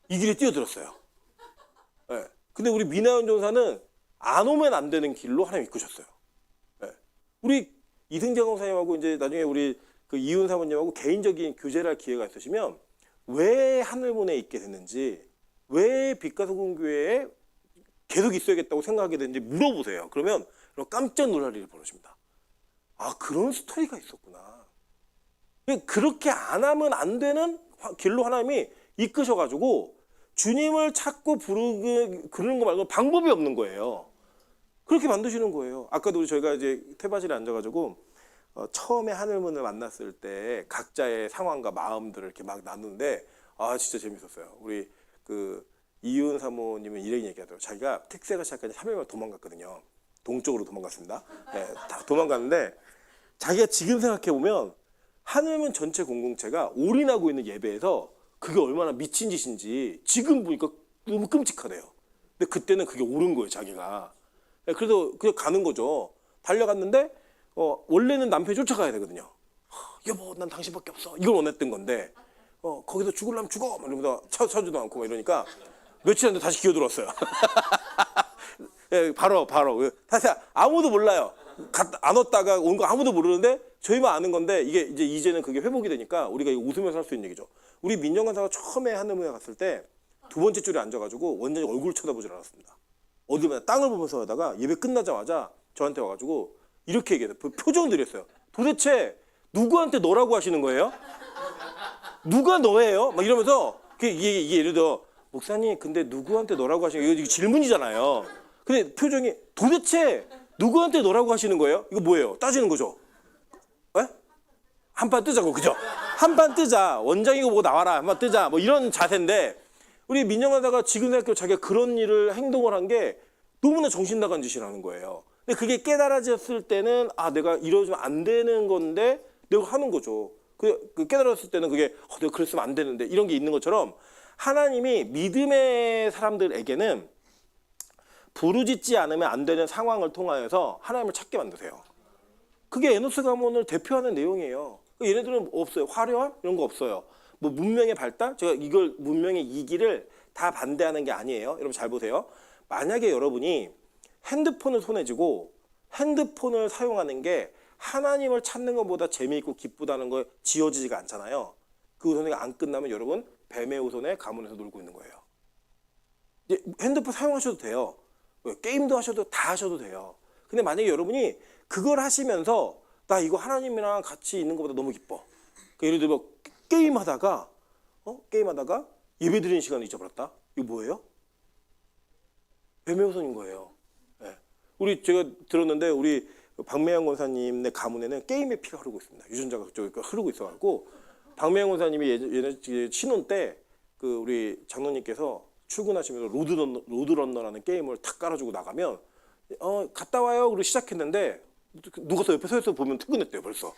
이 길에 뛰어들었어요. 네. 근데 우리 미나연 전사는 안 오면 안 되는 길로 하나님 이끄셨어요. 네. 우리 이승재 강사님하고 이제 나중에 우리 그 이윤 사모님하고 개인적인 교제를 할 기회가 있으시면 왜 하늘문에 있게 됐는지, 왜 빛가소금 교회에 계속 있어야겠다고 생각하게 됐는지 물어보세요. 그러면 깜짝 놀랄 일이 벌어집니다. 아, 그런 스토리가 있었구나. 그렇게 안 하면 안 되는 길로 하나님이 이끄셔가지고 주님을 찾고 그러는 거 말고 방법이 없는 거예요. 그렇게 만드시는 거예요. 아까도 저희가 이제 태바실에 앉아가지고 처음에 하늘문을 만났을 때 각자의 상황과 마음들을 이렇게 막 나누는데 아 진짜 재밌었어요. 우리 그 이윤 사모님은 이런 얘기하더라고요. 자기가 택세가 시작한 지 3일만 도망갔거든요. 동쪽으로 도망갔습니다. 네, 다 도망갔는데 자기가 지금 생각해보면 하늘문 전체 공동체가 올인하고 있는 예배에서 그게 얼마나 미친 짓인지 지금 보니까 너무 끔찍하대요. 근데 그때는 그게 옳은 거예요, 자기가. 그래서 그냥 가는 거죠. 달려갔는데 원래는 남편이 쫓아가야 되거든요. 여보, 난 당신밖에 없어. 이걸 원했던 건데 거기서 죽으려면 죽어. 이러면서 쳐주도 않고 막 이러니까 며칠 안에 다시 기어들었어요. 예, 바로 다시 아무도 몰라요. 안 왔다가 온 거 아무도 모르는데 저희만 아는 건데 이게 이제는 그게 회복이 되니까 우리가 웃으면서 할 수 있는 얘기죠. 우리 민정 간사가 처음에 하늘문에 갔을 때 두 번째 줄에 앉아가지고 완전히 얼굴을 쳐다보질 않았습니다. 어디마다 땅을 보면서 하다가 예배 끝나자마자 저한테 와가지고 이렇게 얘기해요. 표정을 드렸어요. 도대체 누구한테 너라고 하시는 거예요? 누가 너예요? 막 이러면서 이게 예를 들어 목사님 근데 누구한테 너라고 하시는 거예요? 이거 질문이잖아요. 근데 표정이 도대체 누구한테 너라고 하시는 거예요? 이거 뭐예요? 따지는 거죠. 에? 한판 뜨자고 그죠? 한판 뜨자. 원장이고 보고 나와라. 한판 뜨자. 뭐 이런 자세인데 우리 민영하다가 지금 생각해도 자기가 그런 일을 행동을 한 게 너무나 정신 나간 짓이라는 거예요. 근데 그게 깨달아졌을 때는 아 내가 이러면 안 되는 건데 내가 하는 거죠. 그 깨달았을 때는 그게 내가 그랬으면 안 되는데 이런 게 있는 것처럼 하나님이 믿음의 사람들에게는 부르짖지 않으면 안 되는 상황을 통하여서 하나님을 찾게 만드세요. 그게 에노스 가문을 대표하는 내용이에요. 얘네들은 없어요. 화려함 이런 거 없어요. 뭐 문명의 발달? 제가 이걸 문명의 이기를 다 반대하는 게 아니에요. 여러분 잘 보세요. 만약에 여러분이 핸드폰을 손에 쥐고 핸드폰을 사용하는 게 하나님을 찾는 것보다 재미있고 기쁘다는 걸 지어지지가 않잖아요. 그 우선이 안 끝나면 여러분 뱀의 우선에 가문에서 놀고 있는 거예요. 이제 핸드폰 사용하셔도 돼요. 게임도 하셔도 다 하셔도 돼요. 근데 만약에 여러분이 그걸 하시면서 나 이거 하나님이랑 같이 있는 것보다 너무 기뻐. 그러니까 예를 들어 게임하다가 예배 드리는 시간을 잊어버렸다. 이거 뭐예요? 뱀의 우선인 거예요. 네. 제가 들었는데 우리 박매영 권사님의 가문에는 게임의 피가 흐르고 있습니다. 유전자가 그쪽에 흐르고 있어가지고 박매영 권사님이 예전에 신혼 때 그 우리 장로님께서 출근하시면서 로드런너라는 게임을 탁 깔아주고 나가면 갔다 와요. 그리고 시작했는데 누가 서 옆에 서서 보면 퇴근했대요 벌써.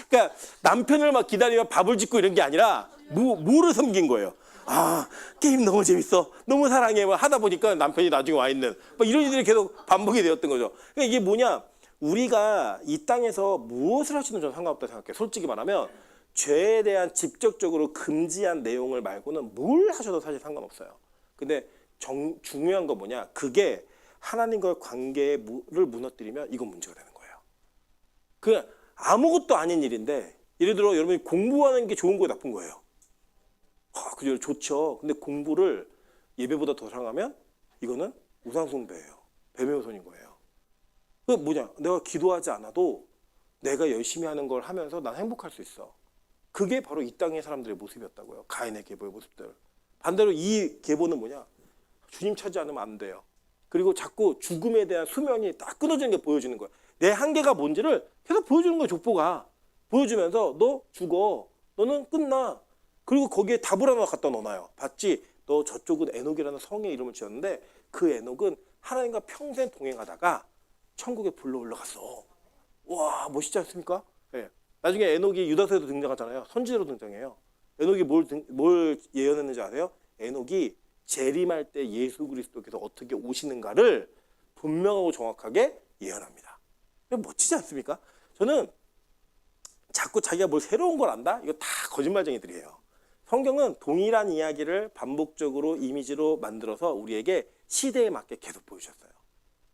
그러니까 남편을 막 기다리며 밥을 짓고 이런 게 아니라 뭐를 섬긴 거예요. 아 게임 너무 재밌어, 너무 사랑해. 막 하다 보니까 남편이 나중에 와 있는 막 이런 일들이 계속 반복이 되었던 거죠. 그러니까 이게 뭐냐, 우리가 이 땅에서 무엇을 하시는 저는 상관없다 생각해요. 솔직히 말하면 죄에 대한 직접적으로 금지한 내용을 말고는 뭘 하셔도 사실 상관없어요. 근데 중요한 건 뭐냐, 그게 하나님과의 관계를 무너뜨리면 이건 문제가 되는 거예요. 그 아무것도 아닌 일인데 예를 들어 여러분이 공부하는 게 좋은 거예요, 나쁜 거예요? 그죠, 좋죠. 근데 공부를 예배보다 더 사랑하면 이거는 우상숭배예요. 뱀의 우선인 거예요. 그 뭐냐? 내가 기도하지 않아도 내가 열심히 하는 걸 하면서 난 행복할 수 있어. 그게 바로 이 땅의 사람들의 모습이었다고요. 가인의 계보의 모습들. 반대로 이 계보는 뭐냐? 주님 찾지 않으면 안 돼요. 그리고 자꾸 죽음에 대한 수면이 딱 끊어지는 게 보여지는 거야. 내 한계가 뭔지를 계속 보여주는 거야, 족보가. 보여주면서 너 죽어. 너는 끝나. 그리고 거기에 답을 하나 갖다 넣어놔요. 봤지? 너 저쪽은 에녹이라는 성의 이름을 지었는데 그 에녹은 하나님과 평생 동행하다가 천국에 불러 올라갔어. 와, 멋있지 않습니까? 네. 나중에 에녹이 유다서에도 등장하잖아요. 선지자로 등장해요. 에녹이 뭘 예언했는지 아세요? 에녹이 재림할 때 예수 그리스도께서 어떻게 오시는가를 분명하고 정확하게 예언합니다. 멋지지 않습니까? 저는 자꾸 자기가 뭘 새로운 걸 안다? 이거 다 거짓말쟁이들이에요. 성경은 동일한 이야기를 반복적으로 이미지로 만들어서 우리에게 시대에 맞게 계속 보여주셨어요.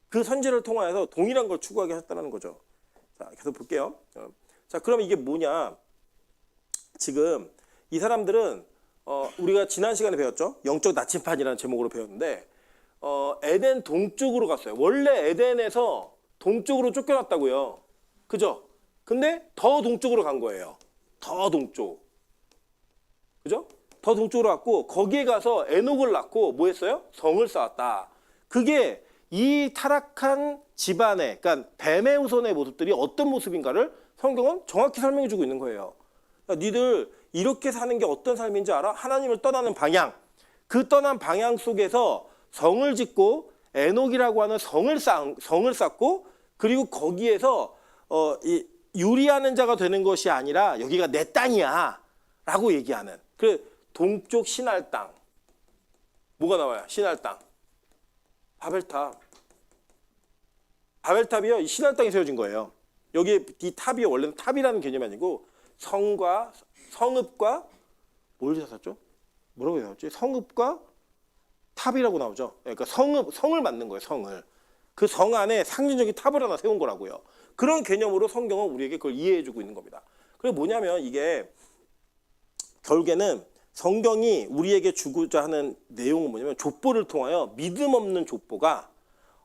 그 선지를 통하여서 동일한 걸 추구하게 하셨다는 거죠. 자, 계속 볼게요. 자, 그럼 이게 뭐냐? 지금 이 사람들은 우리가 지난 시간에 배웠죠? 영적 나침판이라는 제목으로 배웠는데 에덴 동쪽으로 갔어요. 원래 에덴에서 동쪽으로 쫓겨났다고요. 그죠? 근데 더 동쪽으로 간 거예요. 더 동쪽. 그죠? 더 동쪽으로 갔고 거기에 가서 에녹을 낳고 뭐 했어요? 성을 쌓았다. 그게 이 타락한 집안의, 그러니까 뱀의 후손의 모습들이 어떤 모습인가를 성경은 정확히 설명해 주고 있는 거예요. 그러니까 니들 이렇게 사는 게 어떤 삶인지 알아? 하나님을 떠나는 방향. 그 떠난 방향 속에서 성을 짓고 에녹이라고 하는 성을 쌓고 그리고 거기에서 유리하는 자가 되는 것이 아니라 여기가 내 땅이야 라고 얘기하는 그 동쪽 신할 땅. 뭐가 나와요? 신할 땅. 바벨탑. 바벨탑이요. 이 신할 땅에 세워진 거예요. 여기 이 탑이 원래는 탑이라는 개념이 아니고 성과 성읍과 뭘 찾았죠? 뭐라고 나왔지? 성읍과 탑이라고 나오죠. 그러니까 성을 만든 거예요. 성을. 그 성 안에 상징적인 탑을 하나 세운 거라고요. 그런 개념으로 성경은 우리에게 그걸 이해해주고 있는 겁니다. 그게 뭐냐면 이게 결국에는 성경이 우리에게 주고자 하는 내용은 뭐냐면 족보를 통하여 믿음 없는 족보가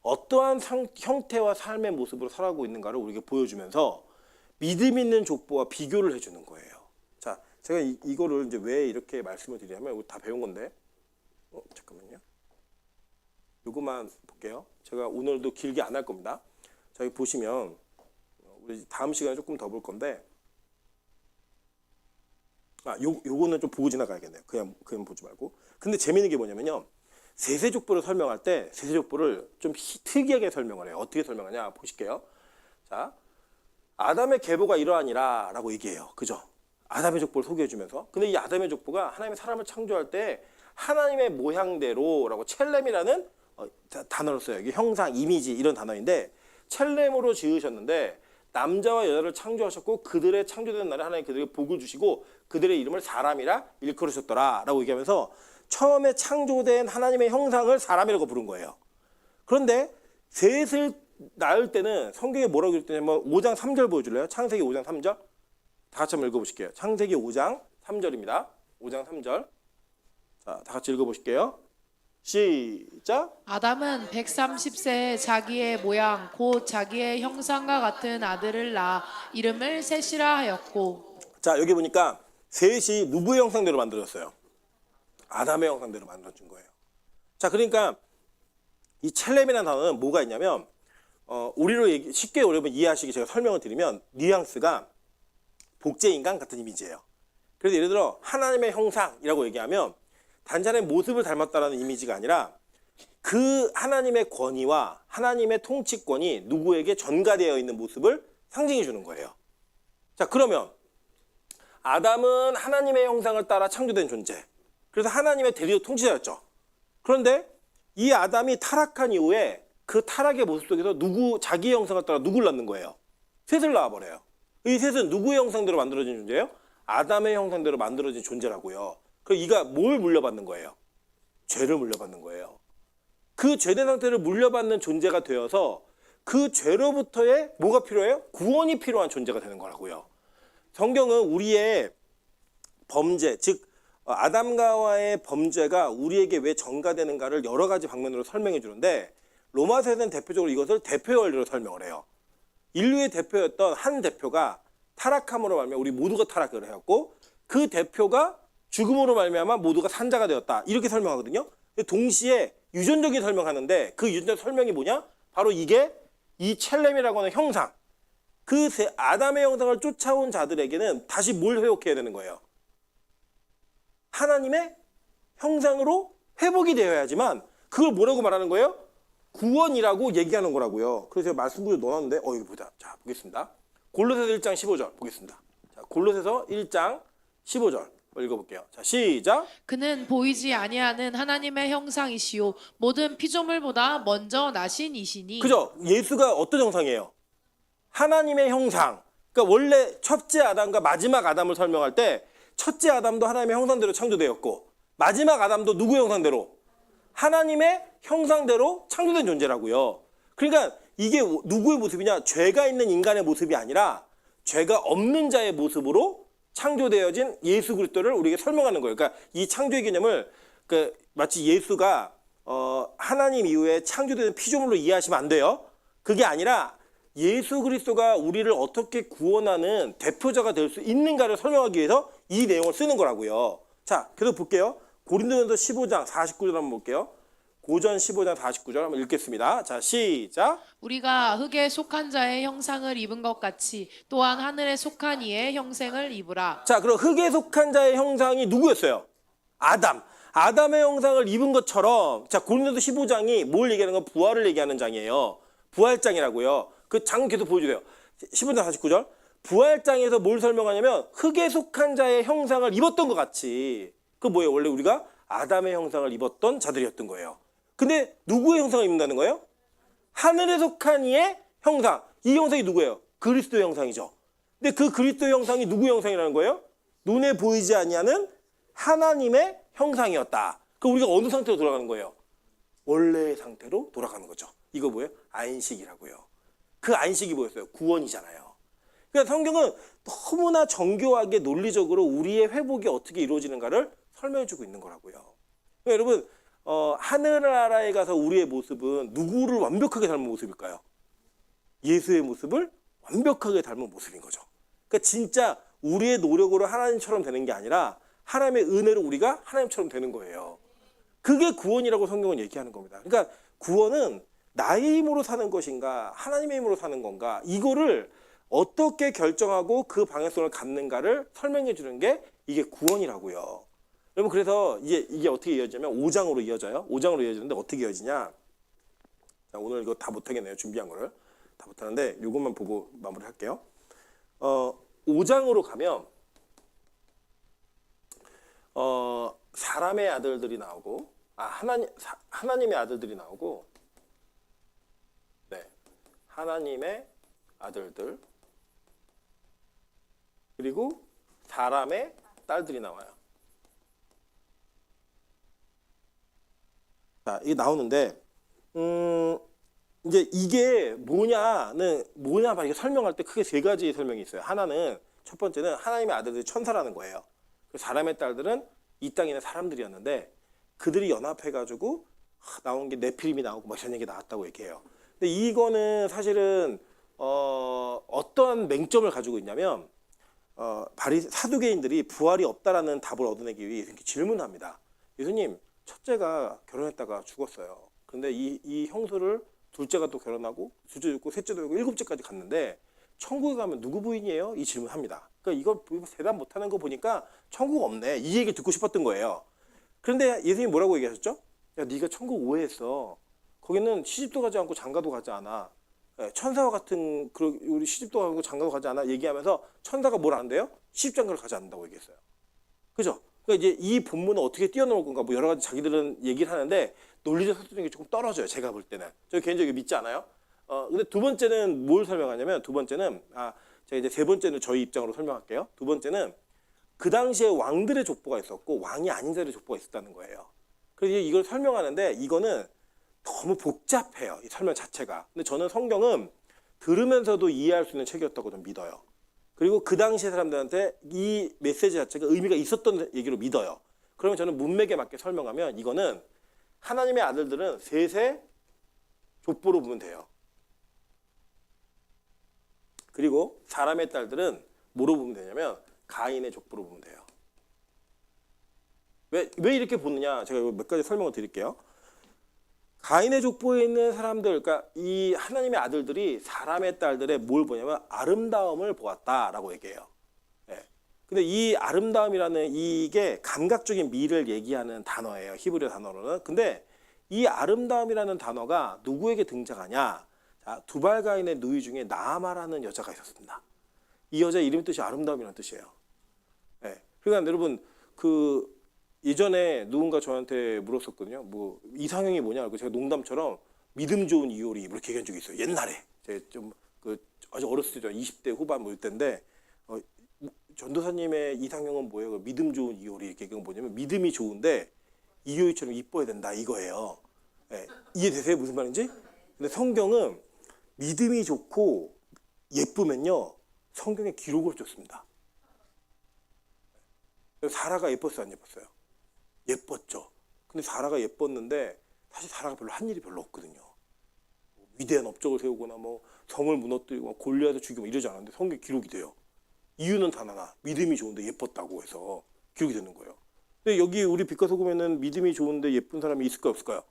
어떠한 형태와 삶의 모습으로 살아가고 있는가를 우리에게 보여주면서 믿음 있는 족보와 비교를 해주는 거예요. 자, 제가 이거를 이제 왜 이렇게 말씀을 드리냐면 이거 다 배운 건데, 잠깐만요. 요거만 볼게요. 제가 오늘도 길게 안 할 겁니다. 자, 여기 보시면 우리 다음 시간에 조금 더 볼 건데, 요거는 좀 보고 지나가야겠네요. 그냥 보지 말고. 근데 재미있는 게 뭐냐면요. 세세족보를 설명할 때 세세족보를 좀 특이하게 설명을 해요. 어떻게 설명하냐 보실게요. 자, 아담의 계보가 이러하니라 라고 얘기해요. 그죠? 아담의 족보를 소개해주면서. 근데 이 아담의 족보가 하나님의 사람을 창조할 때 하나님의 모양대로 라고 첼렘이라는 단어를 써요. 이게 형상, 이미지 이런 단어인데 첼렘으로 지으셨는데 남자와 여자를 창조하셨고 그들의 창조되는 날에 하나님 그들에게 복을 주시고 그들의 이름을 사람이라 일컬으셨더라 라고 얘기하면서 처음에 창조된 하나님의 형상을 사람이라고 부른 거예요. 그런데 셋을 낳을 때는 성경에 뭐라고 그랬냐면 5장 3절 보여줄래요? 창세기 5장 3절 다 같이 한번 읽어보실게요. 창세기 5장 3절입니다. 5장 3절 자, 다 같이 읽어보실게요. 시작. 아담은 130세에 자기의 모양 곧 자기의 형상과 같은 아들을 낳아 이름을 셋이라 하였고. 자, 여기 보니까 셋이 누구의 형상대로 만들어졌어요? 아담의 형상대로 만들어진 거예요. 자, 그러니까 이 첼렘이라는 단어는 뭐가 있냐면 우리로 쉽게 여러분 이해하시기 제가 설명을 드리면 뉘앙스가 복제인간 같은 이미지예요. 그래서 예를 들어 하나님의 형상이라고 얘기하면 단지 하나님의 모습을 닮았다라는 이미지가 아니라 그 하나님의 권위와 하나님의 통치권이 누구에게 전가되어 있는 모습을 상징해 주는 거예요. 자, 그러면 아담은 하나님의 형상을 따라 창조된 존재. 그래서 하나님의 대리조 통치자였죠. 그런데 이 아담이 타락한 이후에 그 타락의 모습 속에서 자기의 형상을 따라 누구를 낳는 거예요? 셋을 낳아버려요. 이 셋은 누구의 형상대로 만들어진 존재예요? 아담의 형상대로 만들어진 존재라고요. 그럼 이가 뭘 물려받는 거예요? 죄를 물려받는 거예요. 그 죄된 상태를 물려받는 존재가 되어서 그 죄로부터의 뭐가 필요해요? 구원이 필요한 존재가 되는 거라고요. 성경은 우리의 범죄, 즉 아담과의 범죄가 우리에게 왜 전가되는가를 여러 가지 방면으로 설명해 주는데 로마서에서는 대표적으로 이것을 대표의 원리로 설명을 해요. 인류의 대표였던 한 대표가 타락함으로 말미암아 우리 모두가 타락을 해왔고 그 대표가 죽음으로 말미암아 모두가 산자가 되었다. 이렇게 설명하거든요. 동시에 유전적인 설명하는데 그 유전적 설명이 뭐냐? 바로 이게 이 첼렘이라고 하는 형상. 그 아담의 형상을 쫓아온 자들에게는 다시 뭘 회복해야 되는 거예요? 하나님의 형상으로 회복이 되어야지만 그걸 뭐라고 말하는 거예요? 구원이라고 얘기하는 거라고요. 그래서 제가 말씀 구조 넣어놨는데 이거 보자. 자, 보겠습니다. 골로새서 1장 15절 보겠습니다. 자, 골로새서 1장 15절 읽어볼게요. 자, 시작. 그는 보이지 아니하는 하나님의 형상이시요 모든 피조물보다 먼저 나신 이시니. 그죠? 예수가 어떤 형상이에요? 하나님의 형상. 그러니까 원래 첫째 아담과 마지막 아담을 설명할 때 첫째 아담도 하나님의 형상대로 창조되었고 마지막 아담도 누구의 형상대로? 하나님의 형상대로 창조된 존재라고요. 그러니까 이게 누구의 모습이냐? 죄가 있는 인간의 모습이 아니라 죄가 없는 자의 모습으로 창조되어진 예수 그리스도를 우리에게 설명하는 거예요. 그러니까 이 창조의 개념을 마치 예수가 하나님 이후에 창조된 피조물로 이해하시면 안 돼요. 그게 아니라 예수 그리스도가 우리를 어떻게 구원하는 대표자가 될 수 있는가를 설명하기 위해서 이 내용을 쓰는 거라고요. 자, 계속 볼게요. 고린도전서 15장 49절 한번 볼게요. 고전 15장 49절 한번 읽겠습니다. 자, 시작. 우리가 흙에 속한 자의 형상을 입은 것 같이 또한 하늘에 속한 이의 형상을 입으라. 자, 그럼 흙에 속한 자의 형상이 누구였어요? 아담. 아담의 형상을 입은 것처럼 자, 고린도서 15장이 뭘 얘기하는 건 부활을 얘기하는 장이에요. 부활장이라고요. 그 장 계속 보여주세요. 15장 49절. 부활장에서 뭘 설명하냐면 흙에 속한 자의 형상을 입었던 것 같이. 그 뭐예요? 원래 우리가 아담의 형상을 입었던 자들이었던 거예요. 근데 누구의 형상을 입는다는 거예요? 하늘에 속한 이의 형상. 이 형상이 누구예요? 그리스도의 형상이죠. 근데 그 그리스도의 형상이 누구의 형상이라는 거예요? 눈에 보이지 아니하는 하나님의 형상이었다. 그럼 우리가 어느 상태로 돌아가는 거예요? 원래의 상태로 돌아가는 거죠. 이거 뭐예요? 안식이라고요. 그 안식이 뭐였어요? 구원이잖아요. 그러니까 성경은 너무나 정교하게 논리적으로 우리의 회복이 어떻게 이루어지는가를 설명해주고 있는 거라고요. 그러니까 여러분 하늘나라에 가서 우리의 모습은 누구를 완벽하게 닮은 모습일까요? 예수의 모습을 완벽하게 닮은 모습인 거죠. 그러니까 진짜 우리의 노력으로 하나님처럼 되는 게 아니라 하나님의 은혜로 우리가 하나님처럼 되는 거예요. 그게 구원이라고 성경은 얘기하는 겁니다. 그러니까 구원은 나의 힘으로 사는 것인가 하나님의 힘으로 사는 건가 이거를 어떻게 결정하고 그 방향성을 갖는가를 설명해 주는 게 이게 구원이라고요. 여러분 그래서 이게 어떻게 이어지냐면 5장으로 이어져요. 5장으로 이어지는데 어떻게 이어지냐. 자, 오늘 이거 다 못하겠네요. 준비한 거를. 다 못하는데 이것만 보고 마무리할게요. 5장으로 가면 사람의 아들들이 나오고 하나님의 아들들이 나오고 네, 하나님의 아들들 그리고 사람의 딸들이 나와요. 자, 이게 나오는데 이제 이게 뭐냐 막 이렇게 설명할 때 크게 세 가지 설명이 있어요. 하나는 첫 번째는 하나님의 아들들이 천사라는 거예요. 사람의 딸들은 이 땅에 있는 사람들이었는데 그들이 연합해가지고 나온 게 네피림이 나오고 막 이런 얘기 나왔다고 얘기해요. 근데 이거는 사실은 어떤 맹점을 가지고 있냐면 사두개인들이 부활이 없다라는 답을 얻어내기 위해 이렇게 질문합니다. 예수님, 첫째가 결혼했다가 죽었어요. 그런데 이 형수를 둘째가 또 결혼하고 둘째 죽고 셋째도 죽고 일곱째까지 갔는데 천국에 가면 누구 부인이에요? 이 질문합니다. 그러니까 이거 대답 못하는 거 보니까 천국 없네. 이 얘기 듣고 싶었던 거예요. 그런데 예수님이 뭐라고 얘기하셨죠? 야, 네가 천국 오해했어. 거기는 시집도 가지 않고 장가도 가지 않아. 천사와 같은 우리 시집도 가고 장가도 가지 않아. 얘기하면서 천사가 뭘 한대요? 시집장가를 가지 않는다고 얘기했어요. 그죠? 그러니까 이제 이 본문을 어떻게 뛰어넘을 건가 뭐 여러 가지 자기들은 얘기를 하는데 논리적 설득력이 조금 떨어져요. 제가 볼 때는. 저 개인적으로 믿지 않아요. 근데 두 번째는 뭘 설명하냐면 두 번째는 제가 이제 세 번째는 저희 입장으로 설명할게요. 두 번째는 그 당시에 왕들의 족보가 있었고 왕이 아닌 자들의 족보가 있었다는 거예요. 그래서 이걸 설명하는데 이거는 너무 복잡해요. 이 설명 자체가. 근데 저는 성경은 들으면서도 이해할 수 있는 책이었다고 좀 믿어요. 그리고 그 당시에 사람들한테 이 메시지 자체가 의미가 있었던 얘기로 믿어요. 그러면 저는 문맥에 맞게 설명하면 이거는 하나님의 아들들은 셋의 족보로 보면 돼요. 그리고 사람의 딸들은 뭐로 보면 되냐면 가인의 족보로 보면 돼요. 왜 이렇게 보느냐? 제가 몇 가지 설명을 드릴게요. 가인의 족보에 있는 사람들, 그러니까 이 하나님의 아들들이 사람의 딸들의 뭘 보냐면 아름다움을 보았다라고 얘기해요. 예. 근데 이 아름다움이라는 이게 감각적인 미를 얘기하는 단어예요. 히브리 단어로는. 근데 이 아름다움이라는 단어가 누구에게 등장하냐? 자, 두발 가인의 누이 중에 나아마라는 여자가 있었습니다. 이 여자 이름 뜻이 아름다움이라는 뜻이에요. 예. 그러니까 여러분 그 예전에 누군가 저한테 물었었거든요. 뭐 이상형이 뭐냐? 그래서 제가 농담처럼 믿음 좋은 이효리 이렇게 얘기한 적이 있어요. 옛날에 제가 좀 그 아주 어렸을 때죠. 20대 후반 뭐 이때인데 전도사님의 이상형은 뭐예요? 믿음 좋은 이효리 이렇게 얘기한 건 뭐냐면 믿음이 좋은데 이효리처럼 이뻐야 된다 이거예요. 예. 이해되세요? 무슨 말인지? 근데 성경은 믿음이 좋고 예쁘면요 성경에 기록을 줬습니다. 사라가 예뻤어요, 안 예뻤어요? 예뻤죠. 근데 사라가 예뻤는데 사실 사라가 별로 한 일이 별로 없거든요. 위대한 업적을 세우거나 뭐 성을 무너뜨리고 골리앗을 죽이고 이러지 않았는데 성경에 기록이 돼요. 이유는 단 하나, 믿음이 좋은데 예뻤다고 해서 기록이 되는 거예요. 근데 여기 우리 빛과 소금에는 믿음이 좋은데 예쁜 사람이 있을까요, 없을까요?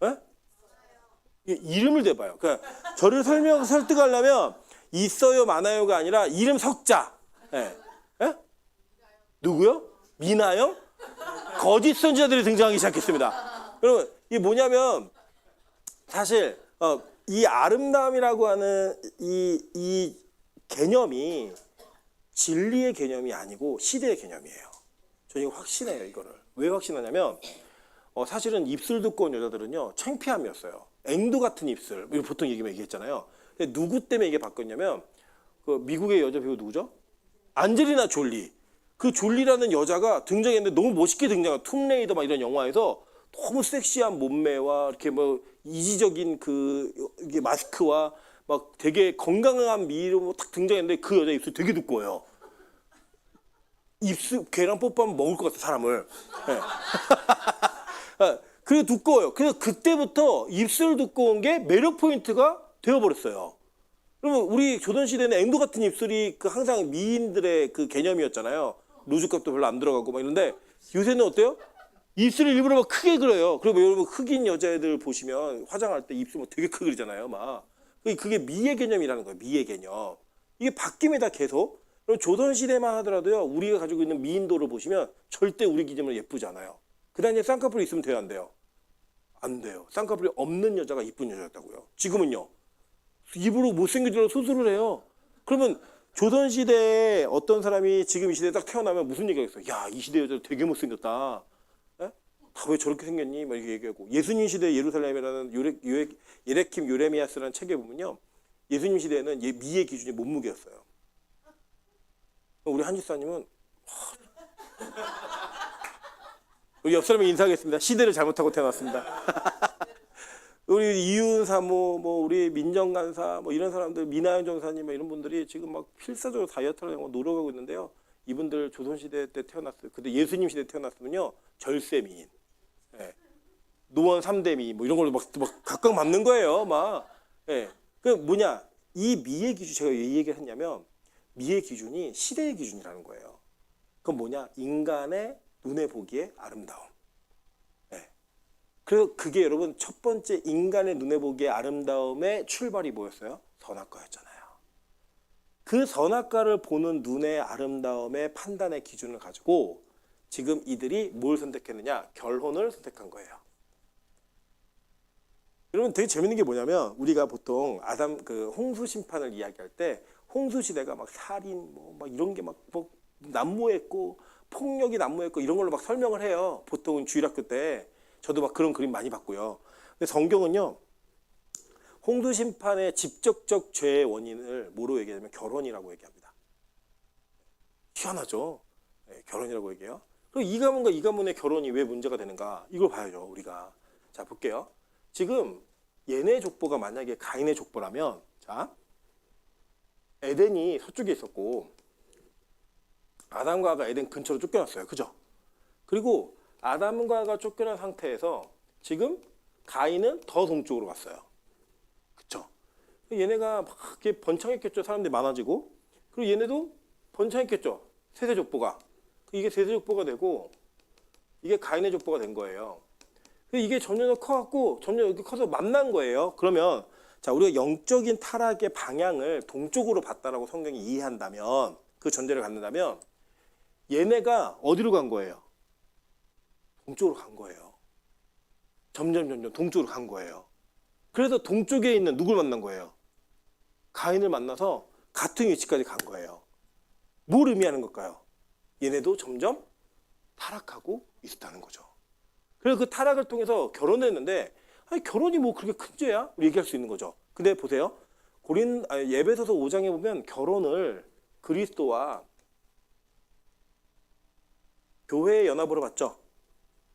에? 이름을 대봐요. 그러니까 저를 설득하려면 있어요, 많아요가 아니라 이름 석자. 예. 예? 누구요? 미나요? 거짓 선지자들이 등장하기 시작했습니다. 여러분 이게 뭐냐면 사실 이 아름다움이라고 하는 이 개념이 진리의 개념이 아니고 시대의 개념이에요. 저는 이거 확신해요. 이거를 왜 확신하냐면 사실은 입술 두꺼운 여자들은요 창피함이었어요. 앵두 같은 입술 보통 얘기했잖아요. 근데 누구 때문에 이게 바뀌었냐면 그 미국의 여자 배우 누구죠? 안젤리나 졸리. 그 졸리라는 여자가 등장했는데 너무 멋있게 등장한 툼레이더 막 이런 영화에서 너무 섹시한 몸매와 이렇게 뭐 이지적인 그 이게 마스크와 막 되게 건강한 미로 딱 등장했는데 그 여자 입술 되게 두꺼워요. 입술 걔랑 뽀뽀하면 먹을 것 같아 사람을. 네. 그게 두꺼워요. 그래서 그때부터 입술 두꺼운 게 매력 포인트가 되어버렸어요. 그러면 우리 조선시대는 앵두 같은 입술이 그 항상 미인들의 그 개념이었잖아요. 루즈값도 별로 안 들어가고 막 이런데 요새는 어때요? 입술을 일부러 막 크게 그려요. 그리고 여러분 흑인 여자애들 보시면 화장할 때 입술 막 되게 크게 그리잖아요. 막 그게 미의 개념이라는 거예요. 미의 개념. 이게 바뀝니다. 계속. 그럼 조선시대만 하더라도요. 우리가 가지고 있는 미인도를 보시면 절대 우리 기준으로 예쁘지 않아요. 그 다음에 쌍꺼풀이 있으면 돼요? 안 돼요? 안 돼요. 쌍꺼풀이 없는 여자가 이쁜 여자였다고요. 지금은요. 입으로 못생겨지려고 수술을 해요. 그러면 조선시대에 어떤 사람이 지금 이 시대에 딱 태어나면 무슨 얘기가 있어요? 야, 이 시대 여자 되게 못생겼다. 다 왜 저렇게 생겼니? 막 이렇게 얘기하고. 예수님 시대 예루살렘이라는 예레킴 요레미야스라는 책에 보면요. 예수님 시대에는 미의 기준이 몸무게였어요. 우리 한 집사님은 우리 옆 사람이 인사하겠습니다. 시대를 잘못하고 태어났습니다. 우리 이윤 사모, 뭐 우리 민정 간사, 뭐 이런 사람들, 미나연 전사님, 뭐 이런 분들이 지금 막 필사적으로 다이어트를 하고 노력하고 있는데요. 이분들 조선시대 때 태어났어요. 근데 예수님 시대 때 태어났으면요, 절세 미인, 예. 노원 3대 미, 뭐 이런 걸로 막 각각 맞는 거예요, 막. 예. 그 뭐냐, 이 미의 기준, 제가 왜 이 얘기를 했냐면, 미의 기준이 시대의 기준이라는 거예요. 그건 뭐냐, 인간의 눈에 보기에 아름다움. 그래서 그게 여러분 첫 번째 인간의 눈에 보기에 아름다움의 출발이 뭐였어요? 선악과였잖아요. 그 선악과를 보는 눈의 아름다움의 판단의 기준을 가지고 지금 이들이 뭘 선택했느냐? 결혼을 선택한 거예요. 여러분 되게 재밌는 게 뭐냐면 우리가 보통 아담 그 홍수 심판을 이야기할 때 홍수 시대가 막 살인 뭐 막 이런 게 막 난무했고 폭력이 난무했고 이런 걸로 막 설명을 해요. 보통은 주일학교 때. 저도 막 그런 그림 많이 봤고요. 근데 성경은요, 홍수 심판의 직접적 죄의 원인을 뭐로 얘기하냐면 결혼이라고 얘기합니다. 희한하죠? 네, 결혼이라고 얘기해요. 그럼 이 가문과 이 가문의 결혼이 왜 문제가 되는가? 이걸 봐야죠, 우리가. 자, 볼게요. 지금 얘네 족보가 만약에 가인의 족보라면, 자, 에덴이 서쪽에 있었고, 아담과 하가 에덴 근처로 쫓겨났어요. 그죠? 그리고 아담과 하가 쫓겨난 상태에서 지금 가인은 더 동쪽으로 갔어요. 그쵸? 얘네가 막 이렇게 번창했겠죠. 사람들이 많아지고. 그리고 얘네도 번창했겠죠. 세세 족보가. 이게 세세 족보가 되고 이게 가인의 족보가 된 거예요. 이게 점점 더 커갖고 점점 이렇게 커서 만난 거예요. 그러면 자, 우리가 영적인 타락의 방향을 동쪽으로 봤다라고 성경이 이해한다면, 그 전제를 갖는다면 얘네가 어디로 간 거예요? 동쪽으로 간 거예요. 점점 동쪽으로 간 거예요. 그래서 동쪽에 있는 누굴 만난 거예요? 가인을 만나서 같은 위치까지 간 거예요. 뭘 의미하는 걸까요? 얘네도 점점 타락하고 있었다는 거죠. 그래서 그 타락을 통해서 결혼을 했는데, 아니, 결혼이 뭐 그렇게 큰 죄야? 얘기할 수 있는 거죠. 근데 보세요. 예배소서 5장에 보면 결혼을 그리스도와 교회의 연합으로 봤죠.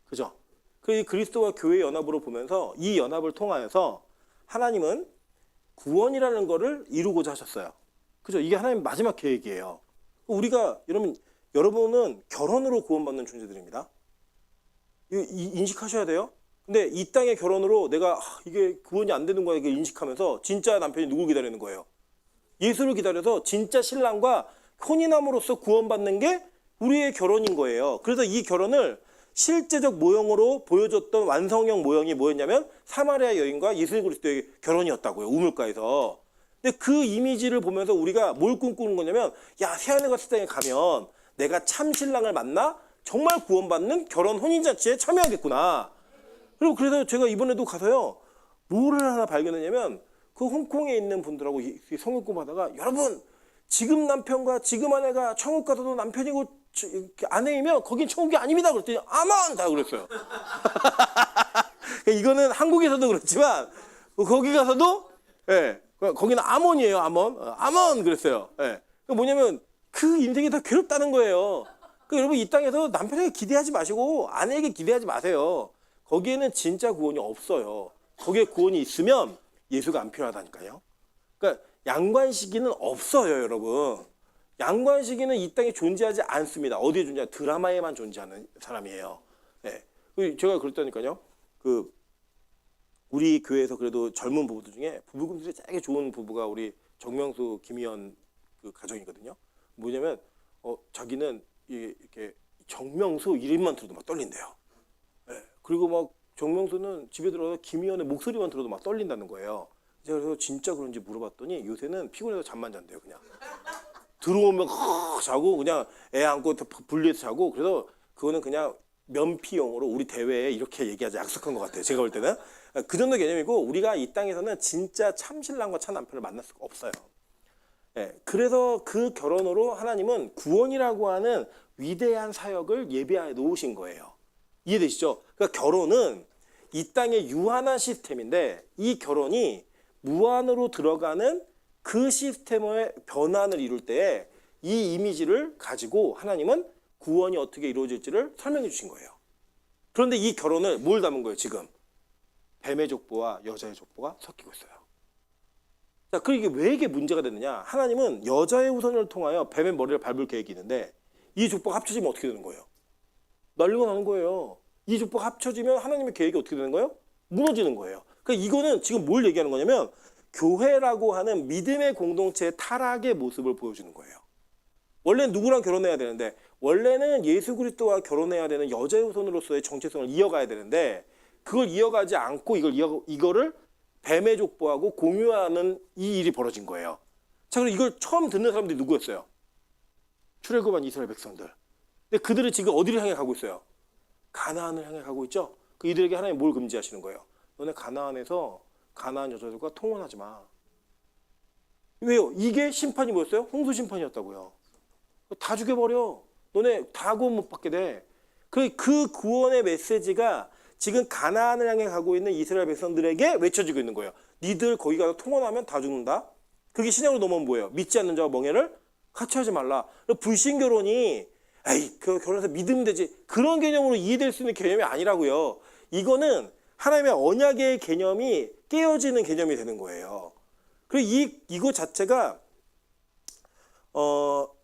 그죠? 그 그리스도와 교회의 연합으로 보면서 이 연합을 통하여서 하나님은 구원이라는 거를 이루고자 하셨어요. 그죠? 이게 하나님 마지막 계획이에요. 우리가 여러분은 결혼으로 구원받는 존재들입니다. 인식하셔야 돼요. 근데 이 땅의 결혼으로 내가 이게 구원이 안 되는 거야, 이걸 인식하면서 진짜 남편이 누굴 기다리는 거예요? 예수를 기다려서 진짜 신랑과 혼인함으로써 구원받는 게 우리의 결혼인 거예요. 그래서 이 결혼을 실제적 모형으로 보여줬던 완성형 모형이 뭐였냐면 사마리아 여인과 예수 그리스도의 결혼이었다고요. 우물가에서. 근데 그 이미지를 보면서 우리가 뭘 꿈꾸는 거냐면, 야, 새하늘과 새 땅에 가면 내가 참 신랑을 만나 정말 구원받는 결혼 혼인잔치에 참여하겠구나. 그리고 그래서 제가 이번에도 가서요, 뭐를 하나 발견했냐면, 그 홍콩에 있는 분들하고 성경 공부하다가, 여러분, 지금 남편과 지금 아내가 천국 가서도 남편이고 아내이면 거긴 천국이 아닙니다. 그랬더니 아멘! 다 그랬어요. 이거는 한국에서도 그렇지만 거기 가서도, 예, 거기는 아몬이에요. 아몬 그랬어요. 예. 뭐냐면 그 인생이 다 괴롭다는 거예요. 여러분, 이 땅에서 남편에게 기대하지 마시고 아내에게 기대하지 마세요. 거기에는 진짜 구원이 없어요. 거기에 구원이 있으면 예수가 안 필요하다니까요. 그러니까 양관시기는 없어요, 여러분. 양관시기는 이 땅에 존재하지 않습니다. 어디에 존재하냐? 드라마에만 존재하는 사람이에요. 네. 제가 그랬다니까요. 우리 교회에서 그래도 젊은 부부들 중에 부부금술이 되게 좋은 부부가 우리 정명수 김희연 그 가정이거든요. 뭐냐면 자기는 이렇게 정명수 이름만 들어도 막 떨린대요. 네. 그리고 막 정명수는 집에 들어서 김희연의 목소리만 들어도 막 떨린다는 거예요. 제가 그래서 진짜 그런지 물어봤더니 요새는 피곤해서 잠만 잔대요. 그냥 들어오면 자고 그냥 애 안고 분리해서 자고. 그래서 그거는 그냥 면피용으로 우리 대회에 이렇게 얘기하자 약속한 것 같아요. 제가 볼 때는 그 정도 개념이고, 우리가 이 땅에서는 진짜 참 신랑과 참 남편을 만날 수가 없어요. 네, 그래서 그 결혼으로 하나님은 구원이라고 하는 위대한 사역을 예비하여 놓으신 거예요. 이해되시죠? 그러니까 결혼은 이 땅의 유한한 시스템인데, 이 결혼이 무한으로 들어가는 그 시스템의 변환을 이룰 때 이 이미지를 가지고 하나님은 구원이 어떻게 이루어질지를 설명해 주신 거예요. 그런데 이 결혼을 뭘 담은 거예요, 지금? 뱀의 족보와 여자의 족보가 섞이고 있어요. 자, 그리고 이게 문제가 됐느냐? 하나님은 여자의 후손을 통하여 뱀의 머리를 밟을 계획이 있는데, 이 족보가 합쳐지면 어떻게 되는 거예요? 난리가 나는 거예요. 이 족보가 합쳐지면 하나님의 계획이 어떻게 되는 거예요? 무너지는 거예요. 그러니까 이거는 지금 뭘 얘기하는 거냐면, 교회라고 하는 믿음의 공동체의 타락의 모습을 보여주는 거예요. 원래는 누구랑 결혼해야 되는데, 원래는 예수 그리스도와 결혼해야 되는 여자의 후손으로서의 정체성을 이어가야 되는데, 그걸 이어가지 않고 이거를 뱀의 족보하고 공유하는 이 일이 벌어진 거예요. 자, 그럼 이걸 처음 듣는 사람들이 누구였어요? 출애굽한 이스라엘 백성들. 근데 그들은 지금 어디를 향해 가고 있어요? 가나안을 향해 가고 있죠. 이들에게 하나님 뭘 금지하시는 거예요? 너네 가나안에서 가나안 여자들과 통혼하지 마. 왜요? 이게 심판이 뭐였어요? 홍수 심판이었다고요. 다 죽여버려. 너네 다 구원 못 받게 돼. 그 구원의 메시지가 지금 가나안을 향해 가고 있는 이스라엘 백성들에게 외쳐지고 있는 거예요. 니들 거기 가서 통혼하면 다 죽는다. 그게 신약으로 넘어오면 뭐예요? 믿지 않는 자와 멍에를 같이 하지 말라. 불신 결혼이 그 결혼해서 믿으면 되지, 그런 개념으로 이해될 수 있는 개념이 아니라고요. 이거는 하나님의 언약의 개념이 깨어지는 개념이 되는 거예요. 그리고 이거 자체가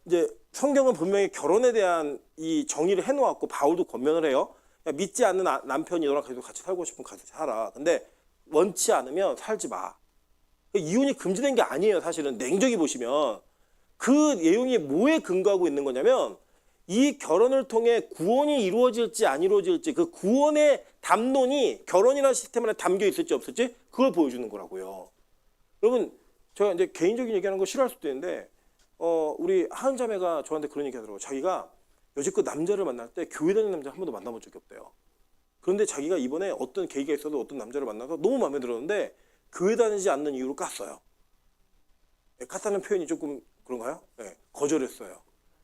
이제 성경은 분명히 결혼에 대한 이 정의를 해놓았고 바울도 권면을 해요. 야, 믿지 않는 남편이 너랑 계속 같이 살고 싶으면 같이 살아. 근데 원치 않으면 살지 마. 이혼이 금지된 게 아니에요. 사실은 냉정히 보시면 그 내용이 뭐에 근거하고 있는 거냐면 이 결혼을 통해 구원이 이루어질지 안 이루어질지 그 구원의 담론이 결혼이라는 시스템 안에 담겨 있을지 없을지 그걸 보여주는 거라고요. 여러분 제가 이제 개인적인 얘기하는 거 싫어할 수도 있는데 우리 하은 자매가 저한테 그런 얘기 하더라고요. 자기가 여지껏 남자를 만날 때 교회 다니는 남자 한 번도 만나본 적이 없대요. 그런데 자기가 이번에 어떤 계기가 있어도 어떤 남자를 만나서 너무 마음에 들었는데 교회 다니지 않는 이유로 깠어요. 네, 깠다는 표현이 조금 그런가요? 네, 거절했어요.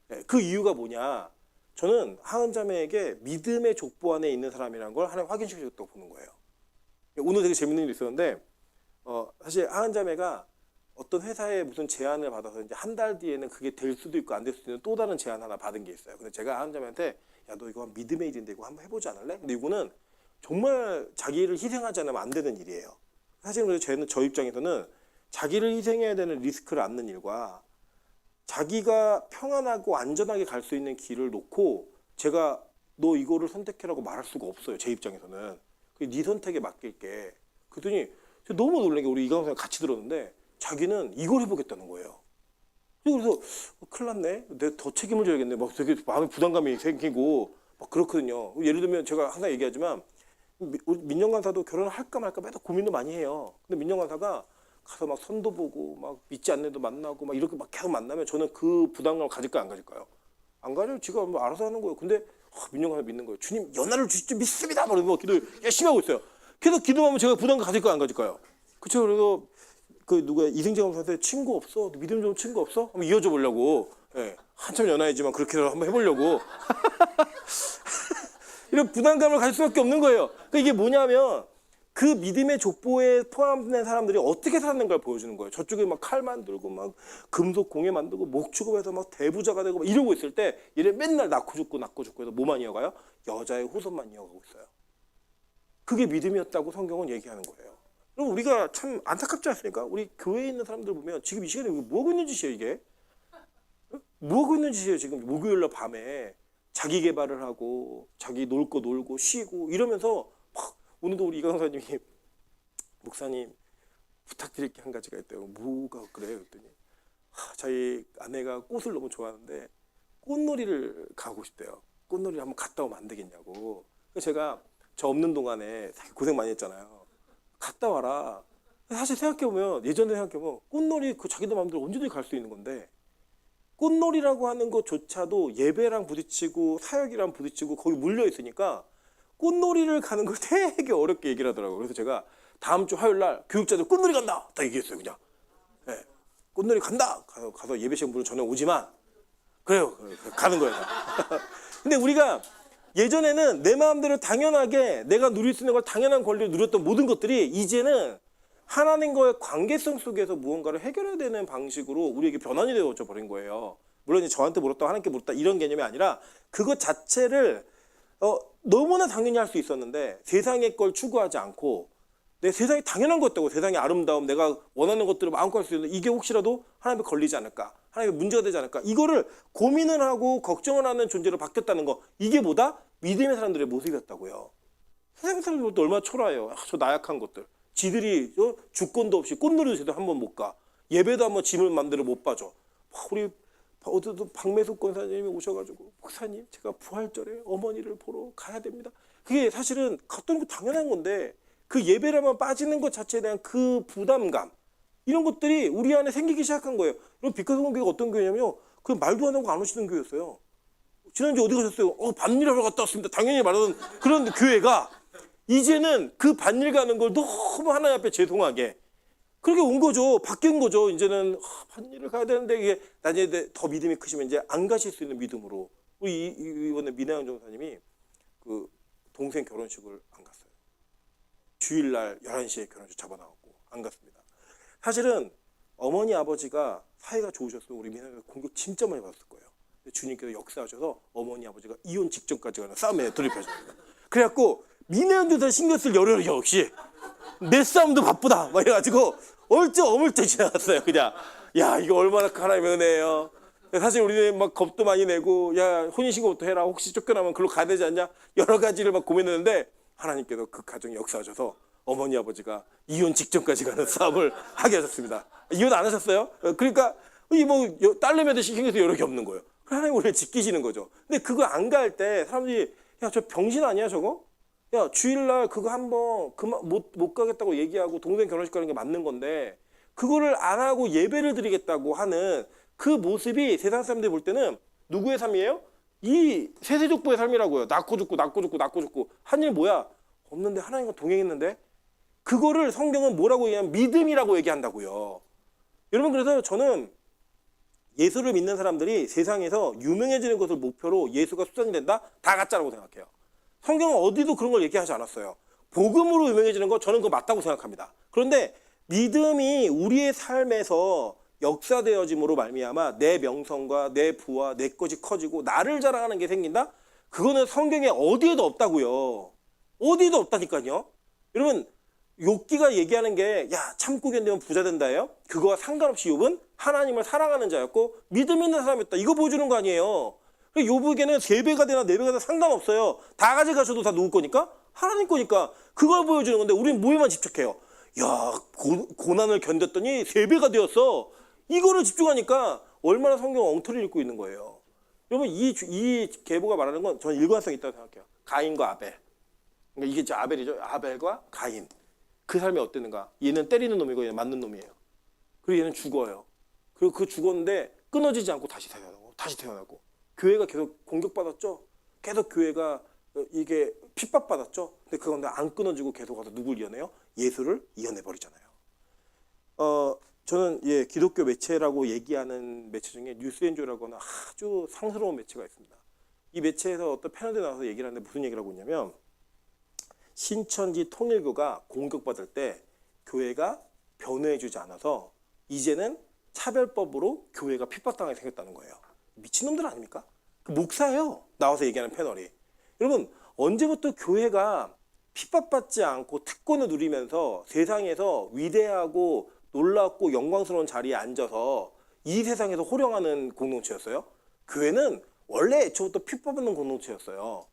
네, 그 이유가 뭐냐? 저는 하은 자매에게 믿음의 족보 안에 있는 사람이라는 걸 하나 확인시켜줬다고 보는 거예요. 오늘 되게 재밌는 일이 있었는데 사실 하은 자매가 어떤 회사에 무슨 제안을 받아서 이제 한 달 뒤에는 그게 될 수도 있고 안 될 수도 있는 또 다른 제안 하나 받은 게 있어요. 근데 제가 하은 자매한테 야, 너 이거 믿음의 일인데 이거 한번 해보지 않을래? 근데 이거는 정말 자기를 희생하지 않으면 안 되는 일이에요. 사실은 그래서 저 입장에서는 자기를 희생해야 되는 리스크를 안는 일과 자기가 평안하고 안전하게 갈 수 있는 길을 놓고 제가 너 이거를 선택해라고 말할 수가 없어요. 제 입장에서는. 네 선택에 맡길게. 그랬더니 너무 놀란 게 우리 이강선 같이 들었는데 자기는 이걸 해보겠다는 거예요. 그래서 큰일 났네. 내가 더 책임을 져야겠네. 막 되게 마음에 부담감이 생기고 막 그렇거든요. 예를 들면 제가 항상 얘기하지만 민정 간사도 결혼을 할까 말까 매달 고민도 많이 해요. 근데 민정 간사가 가서 막 선도 보고 막 믿지 않는 애도 만나고 막 이렇게 막 계속 만나면 저는 그 부담감을 가질까요, 안 가질까요? 안 가져요. 지가 뭐 알아서 하는 거예요. 근데 민정 간사 믿는 거예요. 주님 연하를 주실 줄 믿습니다. 막 기도 열심히 하고 있어요. 계속 기도하면 제가 부담감 가질까요, 안 가질까요? 그렇죠. 그래서 그 누가 이승재 검사한테 친구 없어? 믿음 좋은 친구 없어? 한번 이어져 보려고. 예, 한참 연하이지만 그렇게라도 한번 해보려고. 이런 부담감을 가질 수밖에 없는 거예요. 그러니까 이게 뭐냐면 그 믿음의 족보에 포함된 사람들이 어떻게 사는 걸 보여주는 거예요. 저쪽에 막 칼 만들고 막 금속 공예 만들고 목 축업해서 막 대부자가 되고 막 이러고 있을 때 얘네 맨날 낳고 죽고 해서 뭐만 이어가요? 여자의 후손만 이어가고 있어요. 그게 믿음이었다고 성경은 얘기하는 거예요. 그럼 우리가 참 안타깝지 않습니까? 우리 교회에 있는 사람들 보면 지금 이 시간에 뭐하고 있는 짓이에요 이게? 뭐하고 있는 짓이에요 지금 목요일날 밤에 자기 개발을 하고 자기 놀 거 놀고 쉬고 이러면서 막 오늘도 우리 이강사님이 목사님 부탁드릴 게 한 가지가 있대요. 뭐가 그래요? 그랬더니 자기 아내가 꽃을 너무 좋아하는데 꽃놀이를 가고 싶대요. 꽃놀이를 한번 갔다 오면 안 되겠냐고. 그래서 제가 저 없는 동안에 고생 많이 했잖아요. 갔다 와라. 사실 생각해보면 예전에 생각해보면 꽃놀이 그 자기들 마음대로 언제든지 갈 수 있는 건데 꽃놀이라고 하는 것조차도 예배랑 부딪히고 사역이랑 부딪히고 거기 물려 있으니까 꽃놀이를 가는 걸 되게 어렵게 얘기를 하더라고요. 그래서 제가 다음 주 화요일 날 교육자들 꽃놀이 간다 다 얘기했어요. 그냥 네, 꽃놀이 간다. 가서 예배 시간 물론 저녁 오지만 그래요. 가는 거예요. 근데 우리가 예전에는 내 마음대로 당연하게 내가 누릴 수 있는 걸 당연한 권리를 누렸던 모든 것들이 이제는 하나님과의 관계성 속에서 무언가를 해결해야 되는 방식으로 우리에게 변환이 되어져 버린 거예요. 물론 이제 저한테 물었다 하나님께 물었다 이런 개념이 아니라 그것 자체를 너무나 당연히 할 수 있었는데 세상의 걸 추구하지 않고 내 세상이 당연한 것 같다고 세상의 아름다움 내가 원하는 것들을 마음껏 할 수 있는데 이게 혹시라도 하나님에 걸리지 않을까 하나님의 문제가 되지 않을까 이거를 고민을 하고 걱정을 하는 존재로 바뀌었다는 거 이게 뭐다? 믿음의 사람들의 모습이었다고요. 세상 사람들도 얼마나 초라해요. 저 나약한 것들. 지들이 주권도 없이 꽃놀이도 제대로 한번 못 가. 예배도 한번 짐을 맘대로 못 봐줘. 우리 어제도 박매숙 권사님이 오셔가지고 목사님 제가 부활절에 어머니를 보러 가야 됩니다. 그게 사실은 갔던 거 당연한 건데 그 예배라만 빠지는 것 자체에 대한 그 부담감 이런 것들이 우리 안에 생기기 시작한 거예요. 그럼 빛가성 교회가 어떤 교회냐면요. 그 말도 안 하고 안 오시는 교회였어요. 지난주에 어디 가셨어요? 반일하러 갔다 왔습니다. 당연히 말하던 그런 교회가 이제는 그 반일 가는 걸 너무 하나님 앞에 죄송하게 그렇게 온 거죠. 바뀐 거죠. 이제는 반일을 가야 되는데 이게 나중에 더 믿음이 크시면 이제 안 가실 수 있는 믿음으로 우리 이번에 민혜영 전사님이 그 동생 결혼식을 안 갔어요. 주일날 11시에 결혼식 잡아나왔고 안 갔습니다. 사실은 어머니 아버지가 사이가 좋으셨으면 우리 민혜영이 공격 진짜 많이 받았을 거예요. 주님께서 역사하셔서 어머니 아버지가 이혼 직전까지 가는 싸움에 돌입하셨습니다. 그래갖고 민혜연 전사 신경 쓸 여력이 없이 내 싸움도 바쁘다 막 이래가지고 얼쩍 어물쩍 지나갔어요. 그냥 야 이거 얼마나 하나님의 은혜예요. 사실 우리는 막 겁도 많이 내고 야 혼인신고부터 해라 혹시 쫓겨나면 글로 가야 되지 않냐 여러 가지를 막 고민했는데 하나님께서 그 가정에 역사하셔서 어머니 아버지가 이혼 직전까지 가는 싸움을 하게 하셨습니다. 이혼 안 하셨어요? 그러니까 이뭐 딸내미한테 신경 쓸 여력이 없는 거예요. 하나님 우리를 지키시는 거죠. 근데 그거 안 갈 때 사람들이 야 저 병신 아니야 저거? 야 주일날 그거 한번 그만 못 가겠다고 얘기하고 동생 결혼식 가는 게 맞는 건데 그거를 안 하고 예배를 드리겠다고 하는 그 모습이 세상 사람들이 볼 때는 누구의 삶이에요? 이 세세족보의 삶이라고요. 낳고 죽고 낳고 죽고 낳고 죽고 한 일 뭐야? 없는데 하나님과 동행했는데 그거를 성경은 뭐라고 얘기하면 믿음이라고 얘기한다고요. 여러분 그래서 저는 예수를 믿는 사람들이 세상에서 유명해지는 것을 목표로 예수가 수단이 된다? 다 가짜라고 생각해요. 성경은 어디도 그런 걸 얘기하지 않았어요. 복음으로 유명해지는 거 저는 그거 맞다고 생각합니다. 그런데 믿음이 우리의 삶에서 역사되어짐으로 말미암아 내 명성과 내 부와 내 것이 커지고 나를 자랑하는 게 생긴다? 그거는 성경에 어디에도 없다고요. 어디에도 없다니까요. 여러분 욥기가 얘기하는 게 야 참고 견디면 부자 된다예요. 그거와 상관없이 욥은 하나님을 사랑하는 자였고 믿음 있는 사람이었다. 이거 보여주는 거 아니에요. 욥에게는 3배가 되나 4배가 되나 상관없어요. 다 가져가셔도 다 누구 거니까? 하나님 거니까. 그걸 보여주는 건데 우리는 뭐에만 집착해요. 야 고난을 견뎠더니 3배가 되었어. 이거를 집중하니까 얼마나 성경 엉터리를 읽고 있는 거예요. 여러분 이 계보가 말하는 건 저는 일관성이 있다고 생각해요. 가인과 아벨. 그러니까 이게 아벨이죠. 아벨과 가인. 그 삶이 어땠는가? 얘는 때리는 놈이고 얘는 맞는 놈이에요. 그리고 얘는 죽어요. 그리고 그 죽었는데 끊어지지 않고 다시 태어나고 다시 태어나고 교회가 계속 공격받았죠. 계속 교회가 이게 핍박받았죠. 근데 그건데 안 끊어지고 계속 와서 누굴 이어내요? 예수를 이어내버리잖아요. 저는 기독교 매체라고 얘기하는 매체 중에 뉴스엔조라고 하는 아주 상스러운 매체가 있습니다. 이 매체에서 어떤 패널에 나와서 얘기를 하는데 무슨 얘기를 하고 있냐면 신천지 통일교가 공격받을 때 교회가 변호해주지 않아서 이제는 차별법으로 교회가 핍박당하게 생겼다는 거예요. 미친놈들 아닙니까? 그 목사예요. 나와서 얘기하는 패널이. 여러분 언제부터 교회가 핍박받지 않고 특권을 누리면서 세상에서 위대하고 놀랍고 영광스러운 자리에 앉아서 이 세상에서 호령하는 공동체였어요? 교회는 원래 애초부터 핍박받는 공동체였어요.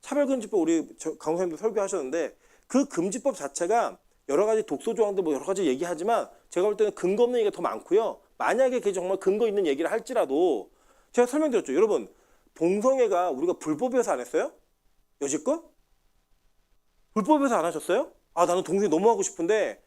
차별금지법 우리 강사님도 설교하셨는데 그 금지법 자체가 여러 가지 독소 조항도 뭐 여러 가지 얘기하지만 제가 볼 때는 근거 없는 얘기가 더 많고요. 만약에 그게 정말 근거 있는 얘기를 할지라도 제가 설명드렸죠. 여러분 동성애가 우리가 불법이어서 안 했어요? 여지껏? 불법에서 안 하셨어요? 아 나는 동성애 너무 하고 싶은데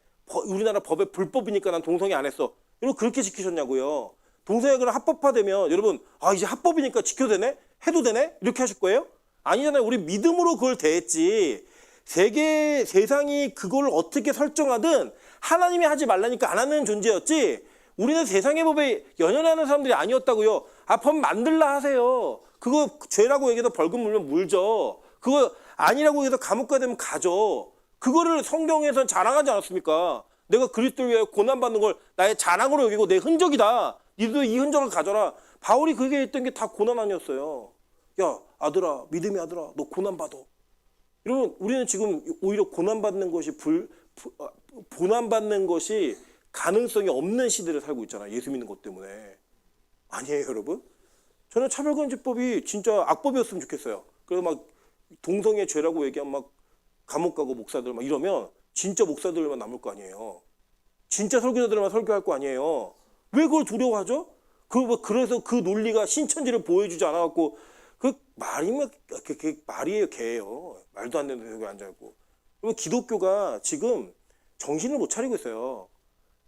우리나라 법에 불법이니까 난 동성애 안 했어. 여러분 그렇게 지키셨냐고요. 동성애가 합법화되면 여러분 아 이제 합법이니까 지켜도 되네? 해도 되네? 이렇게 하실 거예요? 아니잖아요. 우리 믿음으로 그걸 대했지. 세상이 그걸 어떻게 설정하든 하나님이 하지 말라니까 안 하는 존재였지. 우리는 세상의 법에 연연하는 사람들이 아니었다고요. 아, 법 만들라 하세요. 그거 죄라고 얘기해서 벌금 물면 물죠. 그거 아니라고 해서 감옥 가야 되면 가죠. 그거를 성경에서는 자랑하지 않았습니까? 내가 그리스도를 위하여 고난받는 걸 나의 자랑으로 여기고 내 흔적이다. 니도 이 흔적을 가져라. 바울이 그게 했던 게 다 고난 아니었어요. 야 아들아 믿음의 아들아 너 고난받아. 여러분 우리는 지금 오히려 고난받는 것이 가능성이 없는 시대를 살고 있잖아요. 예수 믿는 것 때문에. 아니에요 여러분. 저는 차별금지법이 진짜 악법이었으면 좋겠어요. 그래서 막 동성애 죄라고 얘기하면 막 감옥 가고 목사들 막 이러면 진짜 목사들만 남을 거 아니에요. 진짜 설교자들만 설교할 거 아니에요. 왜 그걸 두려워하죠? 그래서 그 논리가 신천지를 보여주지 않아갖고 그 말이에요 개예요. 말도 안 되는 데서 여기 앉아있고. 그리고 기독교가 지금 정신을 못 차리고 있어요.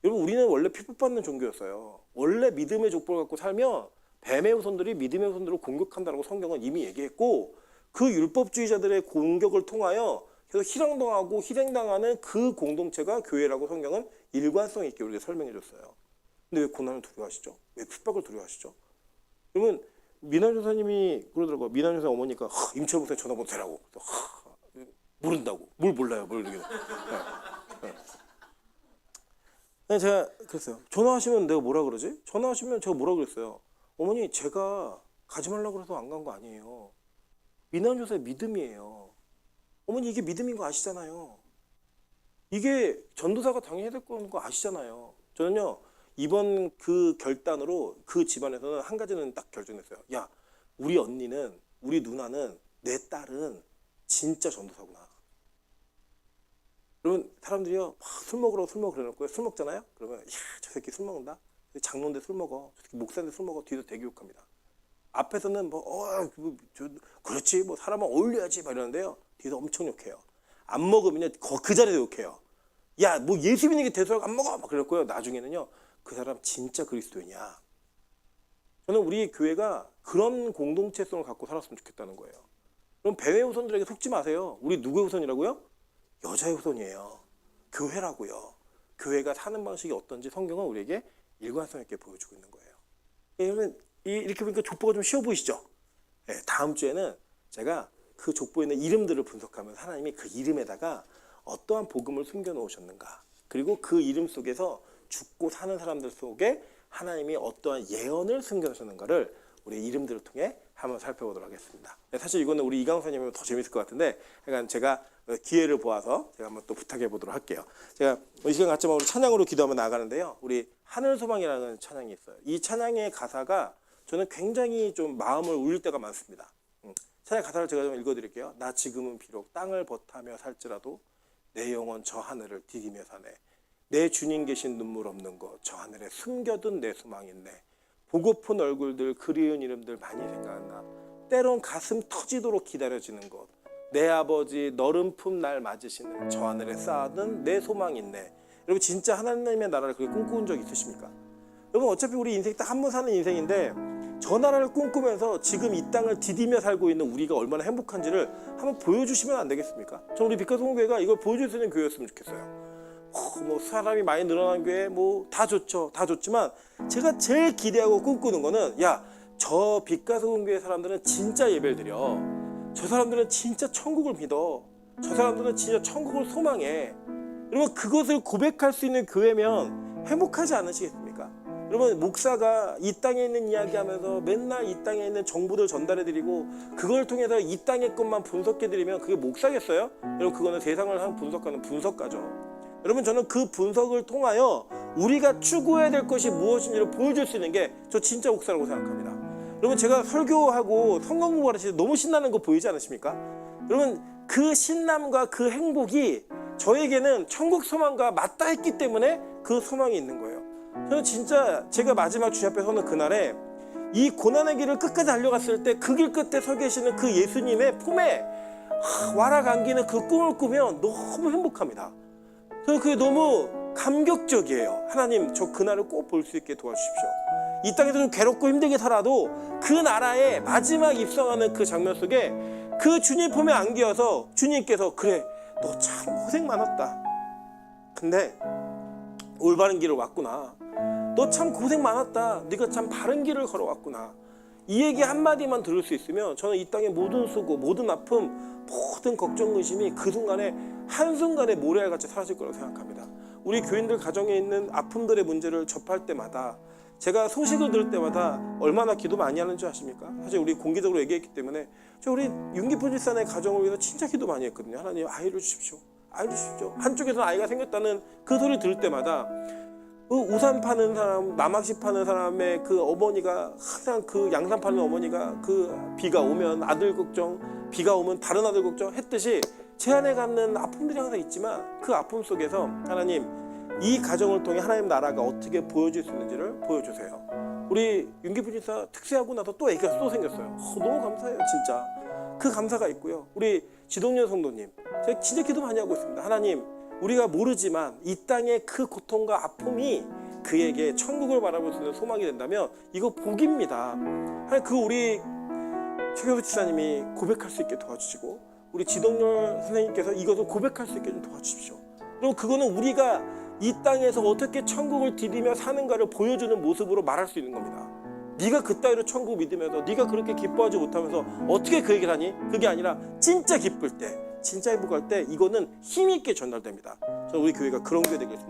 여러분 우리는 원래 핍박받는 종교였어요. 원래 믿음의 족보를 갖고 살면 뱀의 후손들이 믿음의 후손들을 공격한다고 성경은 이미 얘기했고 그 율법주의자들의 공격을 통하여 계속 희롱당하고 희생당하는 그 공동체가 교회라고 성경은 일관성 있게 우리에게 설명해 줬어요. 근데 왜 고난을 두려워하시죠? 왜 핍박을 두려워하시죠? 여러분 미남 여사님이 그러더라고요. 미남 여사 어머니까 임철 목사님 전화번호 대라고. 모른다고. 뭘 몰라요. 뭘 이렇게. 네, 제가 그랬어요. 전화하시면 내가 뭐라 그러지? 전화하시면 제가 뭐라 그랬어요. 어머니 제가 가지 말라고 해서 안 간 거 아니에요. 미남 여사의 믿음이에요. 어머니 이게 믿음인 거 아시잖아요. 이게 전도사가 당연히 해야 될 거 아시잖아요. 저는요 이번 그 결단으로 그 집안에서는 한 가지는 딱 결정했어요. 야, 우리 언니는, 우리 누나는, 내 딸은 진짜 전도사구나. 그러면 사람들이요, 막 술 먹으라고 그래놓고 술 먹잖아요. 그러면 야, 저 새끼 술 먹는다. 장로인데 술 먹어. 저 새끼 목사인데 술 먹어. 뒤에서 되게 욕합니다. 앞에서는 그렇지, 뭐 사람은 어울려야지 막 이러는데요. 뒤에서 엄청 욕해요. 안 먹으면요, 그 자리에서 욕해요. 야, 뭐 예수 믿는 게 대수라고 안 먹어 막 그랬고요. 나중에는요, 그 사람 진짜 그리스도인이야. 저는 우리 교회가 그런 공동체성을 갖고 살았으면 좋겠다는 거예요. 그럼 배회 후손들에게 속지 마세요. 우리 누구의 후손이라고요? 여자의 후손이에요. 교회라고요. 교회가 사는 방식이 어떤지 성경은 우리에게 일관성 있게 보여주고 있는 거예요. 여러분, 이렇게 보니까 족보가 좀 쉬워 보이시죠? 네, 다음 주에는 제가 그 족보에 있는 이름들을 분석하면서 하나님이 그 이름에다가 어떠한 복음을 숨겨 놓으셨는가, 그리고 그 이름 속에서 죽고 사는 사람들 속에 하나님이 어떠한 예언을 숨겨 놓으셨는가를 우리 이름들을 통해 한번 살펴보도록 하겠습니다. 사실 이거는 우리 이강사님이면 더 재밌을 것 같은데, 약간 제가 기회를 보아서 제가 한번 또 부탁해 보도록 할게요. 제가 이 시간 같이 우리 찬양으로 기도하며 나가는데요. 우리 하늘소망이라는 찬양이 있어요. 이 찬양의 가사가 저는 굉장히 좀 마음을 울릴 때가 많습니다. 찬양 가사를 제가 좀 읽어드릴게요. 나 지금은 비록 땅을 버타며 살지라도 내 영혼 저 하늘을 디디며 사네. 내 주님 계신 눈물 없는 곳 저 하늘에 숨겨둔 내 소망 있네. 보고픈 얼굴들 그리운 이름들 많이 생각나. 때론 가슴 터지도록 기다려지는 곳 내 아버지 너른 품 날 맞으시는 저 하늘에 쌓아둔 내 소망 있네. 여러분 진짜 하나님의 나라를 그렇게 꿈꾼 적 있으십니까? 여러분 어차피 우리 인생 딱 한 번 사는 인생인데 저 나라를 꿈꾸면서 지금 이 땅을 디디며 살고 있는 우리가 얼마나 행복한지를 한번 보여주시면 안 되겠습니까? 저는 우리 빛가성교회가 이걸 보여줄 수 있는 교회였으면 좋겠어요. 뭐 사람이 많이 늘어난 교회 뭐 다 좋죠. 다 좋지만 제가 제일 기대하고 꿈꾸는 거는 야, 저 빛가성교회 사람들은 진짜 예배를 드려. 저 사람들은 진짜 천국을 믿어. 저 사람들은 진짜 천국을 소망해. 여러분 그것을 고백할 수 있는 교회면 행복하지 않으시겠습니까? 여러분 목사가 이 땅에 있는 이야기하면서 맨날 이 땅에 있는 정보들 전달해드리고 그걸 통해서 이 땅의 것만 분석해드리면 그게 목사겠어요? 여러분 그거는 세상을 한 분석하는 분석가죠. 여러분 저는 그 분석을 통하여 우리가 추구해야 될 것이 무엇인지를 보여줄 수 있는 게 저 진짜 목사라고 생각합니다. 여러분 제가 설교하고 성경 공부할 때 너무 신나는 거 보이지 않으십니까? 여러분 그 신남과 그 행복이 저에게는 천국 소망과 맞닿아 했기 때문에 그 소망이 있는 거예요. 저는 진짜 제가 마지막 주님 앞에 서는 그날에 이 고난의 길을 끝까지 달려갔을 때 그 길 끝에 서 계시는 그 예수님의 품에 와락 안기는 그 꿈을 꾸면 너무 행복합니다. 저는 그게 너무 감격적이에요. 하나님 저 그날을 꼭 볼 수 있게 도와주십시오. 이 땅에서 좀 괴롭고 힘들게 살아도 그 나라에 마지막 입성하는 그 장면 속에 그 주님 품에 안기어서 주님께서 그래 너 참 고생 많았다. 근데 올바른 길을 왔구나. 너 참 고생 많았다. 네가 참 바른 길을 걸어왔구나. 이 얘기 한마디만 들을 수 있으면 저는 이 땅의 모든 수고, 모든 아픔, 모든 걱정, 의심이 그 순간에 한순간에 모래알같이 사라질 거라고 생각합니다. 우리 교인들 가정에 있는 아픔들의 문제를 접할 때마다 제가 소식을 들을 때마다 얼마나 기도 많이 하는 줄 아십니까? 사실 우리 공개적으로 얘기했기 때문에 우리 윤기쁜 집사의 가정을 위해서 진짜 기도 많이 했거든요. 하나님 아이를 주십시오. 아이를 주십시오. 한쪽에서 아이가 생겼다는 그 소리 들을 때마다 그 우산 파는 사람, 남학시 파는 사람의 그 어머니가 항상 그 양산 파는 어머니가 그 비가 오면 아들 걱정, 비가 오면 다른 아들 걱정 했듯이 제 안에 갖는 아픔들이 항상 있지만 그 아픔 속에서 하나님 이 가정을 통해 하나님 나라가 어떻게 보여질 수 있는지를 보여주세요. 우리 윤기분 집사 특세하고 나서 또 애기가 또 생겼어요. 너무 감사해요 진짜. 그 감사가 있고요. 우리 지동년 성도님 제가 진짜 기도 많이 하고 있습니다. 하나님 우리가 모르지만 이 땅의 그 고통과 아픔이 그에게 천국을 바라볼 수 있는 소망이 된다면 이거 복입니다. 하나님 그 우리 최경수 집사님이 고백할 수 있게 도와주시고 우리 지동열 선생님께서 이것을 고백할 수 있게 좀 도와주십시오. 그리고 그거는 우리가 이 땅에서 어떻게 천국을 디디며 사는가를 보여주는 모습으로 말할 수 있는 겁니다. 네가 그따위로 천국 믿으면서 네가 그렇게 기뻐하지 못하면서 어떻게 그 얘기를 하니? 그게 아니라 진짜 기쁠 때, 진짜 행복할 때 이거는 힘있게 전달됩니다. 저는 우리 교회가 그런 교회 되길 소망합니다.